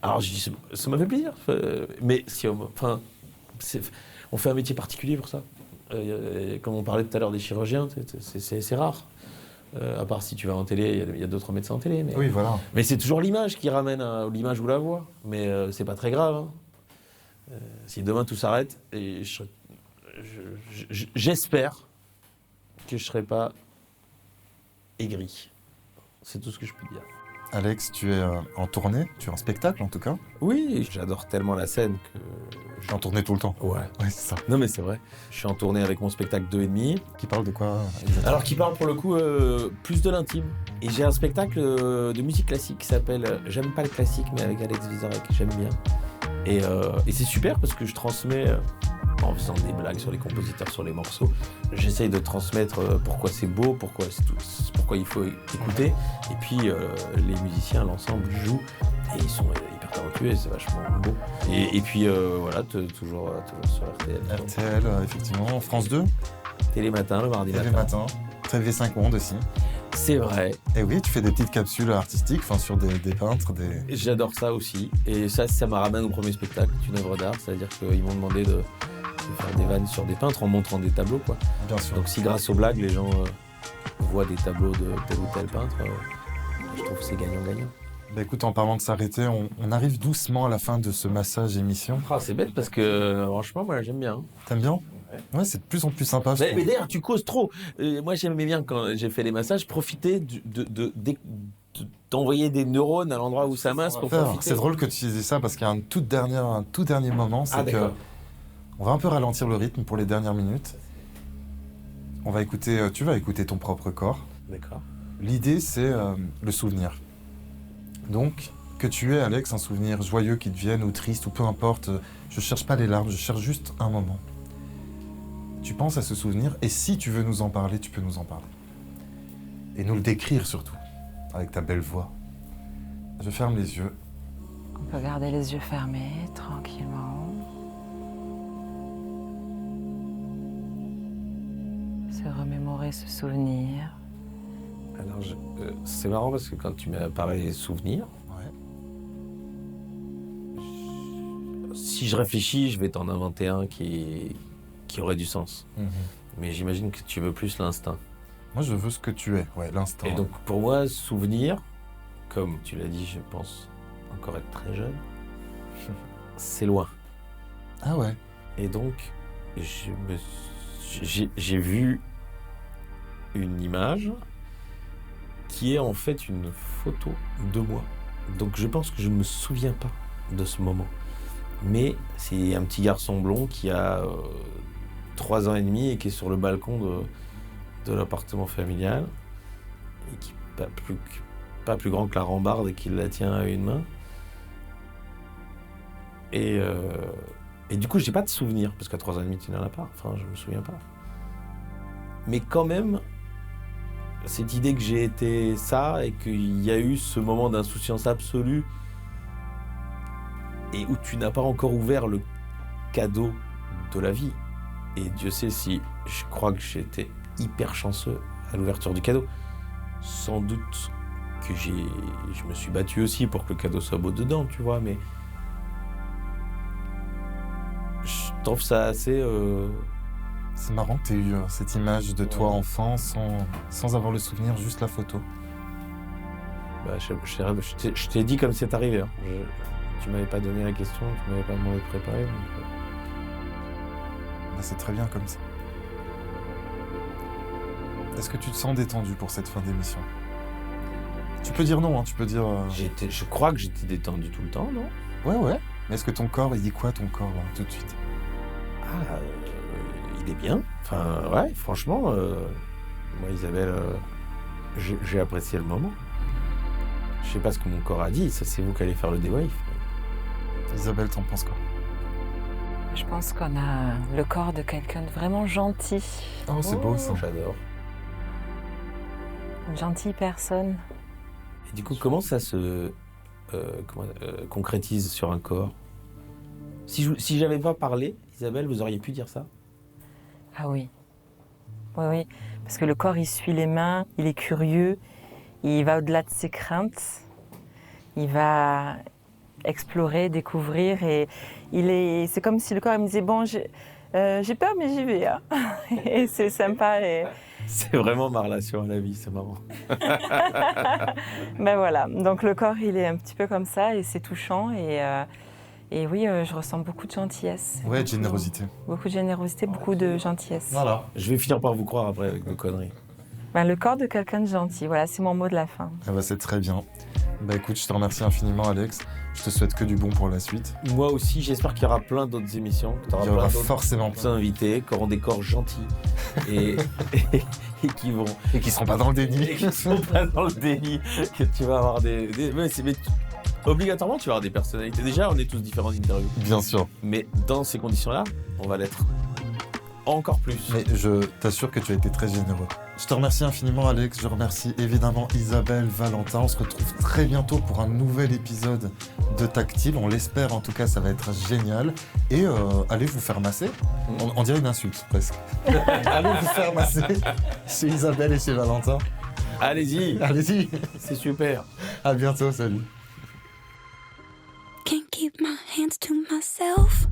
G: Alors, j'ai dit, ça m'a fait plaisir. Mais si, enfin, on fait un métier particulier pour ça. Comme on parlait tout à l'heure des chirurgiens, c'est rare. À part si tu vas en télé, il y a d'autres médecins en télé. Mais,
B: Oui, voilà.
G: mais c'est toujours l'image qui ramène l'image ou la voix. Mais c'est pas très grave. Hein. Si demain tout s'arrête, et j'espère que je serai pas aigri. C'est tout ce que je peux dire.
B: Alex, tu es en tournée, tu es en spectacle en tout cas.
G: Oui, j'adore tellement la scène que...
B: Je suis en tournée tout le temps.
G: Ouais.
B: Ouais, c'est ça.
G: Non mais c'est vrai. Je suis en tournée avec mon spectacle 2,5.
B: Qui parle de quoi exactement?
G: Alors qui parle pour le coup plus de l'intime. Et j'ai un spectacle de musique classique qui s'appelle J'aime pas le classique mais avec Alex Vizorek, j'aime bien. Et c'est super parce que je transmets, en faisant des blagues sur les compositeurs, sur les morceaux, j'essaye de transmettre pourquoi c'est beau, pourquoi il faut écouter. Et puis les musiciens, l'ensemble jouent et ils sont hyper talentueux et c'est vachement beau. Et puis voilà, toujours sur RTL.
B: RTL, effectivement. France 2,
G: Télématin, le mardi
B: TV
G: matin.
B: Matin. TV5 Monde aussi.
G: C'est vrai.
B: Et oui, tu fais des petites capsules artistiques sur des peintres, des...
G: J'adore ça aussi. Et ça me ramène au premier spectacle, une œuvre d'art. C'est-à-dire qu'ils m'ont demandé de faire des vannes sur des peintres en montrant des tableaux, quoi.
B: Bien sûr.
G: Donc si grâce aux blagues, les gens voient des tableaux de tel ou tel peintre, je trouve que c'est gagnant-gagnant.
B: Bah écoute, en parlant de s'arrêter, on arrive doucement à la fin de ce massage émission.
G: Ah, c'est bête parce que franchement, moi j'aime bien.
B: T'aimes bien? Ouais, c'est de plus en plus sympa. je
G: Mais
B: trouve.
G: d'ailleurs, tu causes trop. Moi j'aimais bien quand j'ai fait les massages, profiter d'envoyer des neurones à l'endroit où ça masse pour profiter.
B: C'est drôle que tu dises ça parce qu'il y a un tout dernier moment, c'est que
G: d'accord.
B: on va un peu ralentir le rythme pour les dernières minutes. On va écouter, tu vas écouter ton propre corps.
G: D'accord.
B: L'idée, c'est le souvenir. Donc, que tu aies, Alex, un souvenir joyeux qui te vienne ou triste ou peu importe, je cherche pas les larmes, je cherche juste un moment. Tu penses à ce souvenir et si tu veux nous en parler, tu peux nous en parler. Et nous le décrire surtout, avec ta belle voix. Je ferme les yeux.
D: On peut garder les yeux fermés, tranquillement. Se remémorer ce souvenir.
G: Alors c'est marrant parce que quand tu m'as parlé des souvenirs, si je réfléchis, je vais t'en inventer un qui aurait du sens. Mais j'imagine que tu veux plus l'instinct.
B: Moi, je veux ce que tu es, ouais, l'instant.
G: Et donc, pour moi, souvenir, comme tu l'as dit, je pense encore être très jeune, c'est loin.
B: Ah ouais.
G: Et donc, j'ai vu une image qui est en fait une photo de moi. Donc, je pense que je ne me souviens pas de ce moment. Mais c'est un petit garçon blond qui a 3 ans et demi et qui est sur le balcon de l'appartement familial et qui n'est pas plus grand que la rambarde et qui la tient à une main. Et du coup, j'ai pas de souvenir, parce qu'à 3 ans et demi, tu n'en as pas. Enfin, je me souviens pas. Mais quand même, cette idée que j'ai été ça et qu'il y a eu ce moment d'insouciance absolue et où tu n'as pas encore ouvert le cadeau de la vie. Et Dieu sait si je crois que j'ai été hyper chanceux à l'ouverture du cadeau. Sans doute que je me suis battu aussi pour que le cadeau soit beau dedans, tu vois, mais je trouve ça assez...
B: C'est marrant que tu aies eu cette image de toi enfant sans avoir le souvenir, juste la photo.
G: Bah, je t'ai dit comme c'est arrivé. Hein. Tu m'avais pas donné la question, tu m'avais pas demandé de préparer. Donc...
B: Bah, c'est très bien comme ça. Est-ce que tu te sens détendu pour cette fin d'émission? Tu peux dire non, hein, tu peux dire...
G: Je crois que j'étais détendu tout le temps, non?
B: Ouais. Mais est-ce que ton corps, il dit quoi ton corps, là, tout de suite?
G: Ah, il est bien. Enfin, ouais, franchement, moi, Isabelle, j'ai apprécié le moment. Je sais pas ce que mon corps a dit, ça c'est vous qui allez faire le débrief.
B: Isabelle, t'en penses quoi?
D: Je pense qu'on a le corps de quelqu'un de vraiment gentil.
B: Oh, c'est beau ça.
G: J'adore.
D: Une gentille personne.
G: Et du coup, comment ça se concrétise sur un corps? Si j'avais pas parlé, Isabelle, vous auriez pu dire ça?
D: Ah oui. Oui. Parce que le corps, il suit les mains, il est curieux, il va au-delà de ses craintes, il va explorer, découvrir et c'est comme si le corps il me disait bon, J'ai peur, mais j'y vais. Hein. Et c'est sympa. Et...
G: C'est vraiment ma relation à la vie, c'est marrant.
D: Ben voilà, donc le corps, il est un petit peu comme ça et c'est touchant. Et oui, je ressens beaucoup de gentillesse.
B: Ouais, de générosité.
D: Beaucoup de générosité, beaucoup de gentillesse.
B: Voilà.
G: Je vais finir par vous croire après avec vos conneries.
D: Ben, le corps de quelqu'un de gentil, voilà, c'est mon mot de la fin.
B: Ah bah, c'est très bien. Bah écoute, je te remercie infiniment, Alex. Je te souhaite que du bon pour la suite.
G: Moi aussi, j'espère qu'il y aura plein d'autres émissions.
B: Il y aura forcément plein
G: invités qui auront des corps gentils et qui vont...
B: Et qui seront pas dans le déni.
G: Et qui seront pas dans le déni. Que tu vas avoir obligatoirement, tu vas avoir des personnalités. Déjà, on est tous différents d'interview.
B: Bien sûr.
G: Mais dans ces conditions-là, on va l'être encore plus.
B: Mais je t'assure que tu as été très généreux. Je te remercie infiniment, Alex. Je remercie évidemment Isabelle, Valentin. On se retrouve très bientôt pour un nouvel épisode de Tactile. On l'espère, en tout cas, ça va être génial. Et allez vous faire masser. On dirait une insulte, presque. Allez vous faire masser chez Isabelle et chez Valentin.
G: Allez-y.
B: Allez-y.
G: C'est super.
B: À bientôt, salut.
A: Can't keep my hands to myself.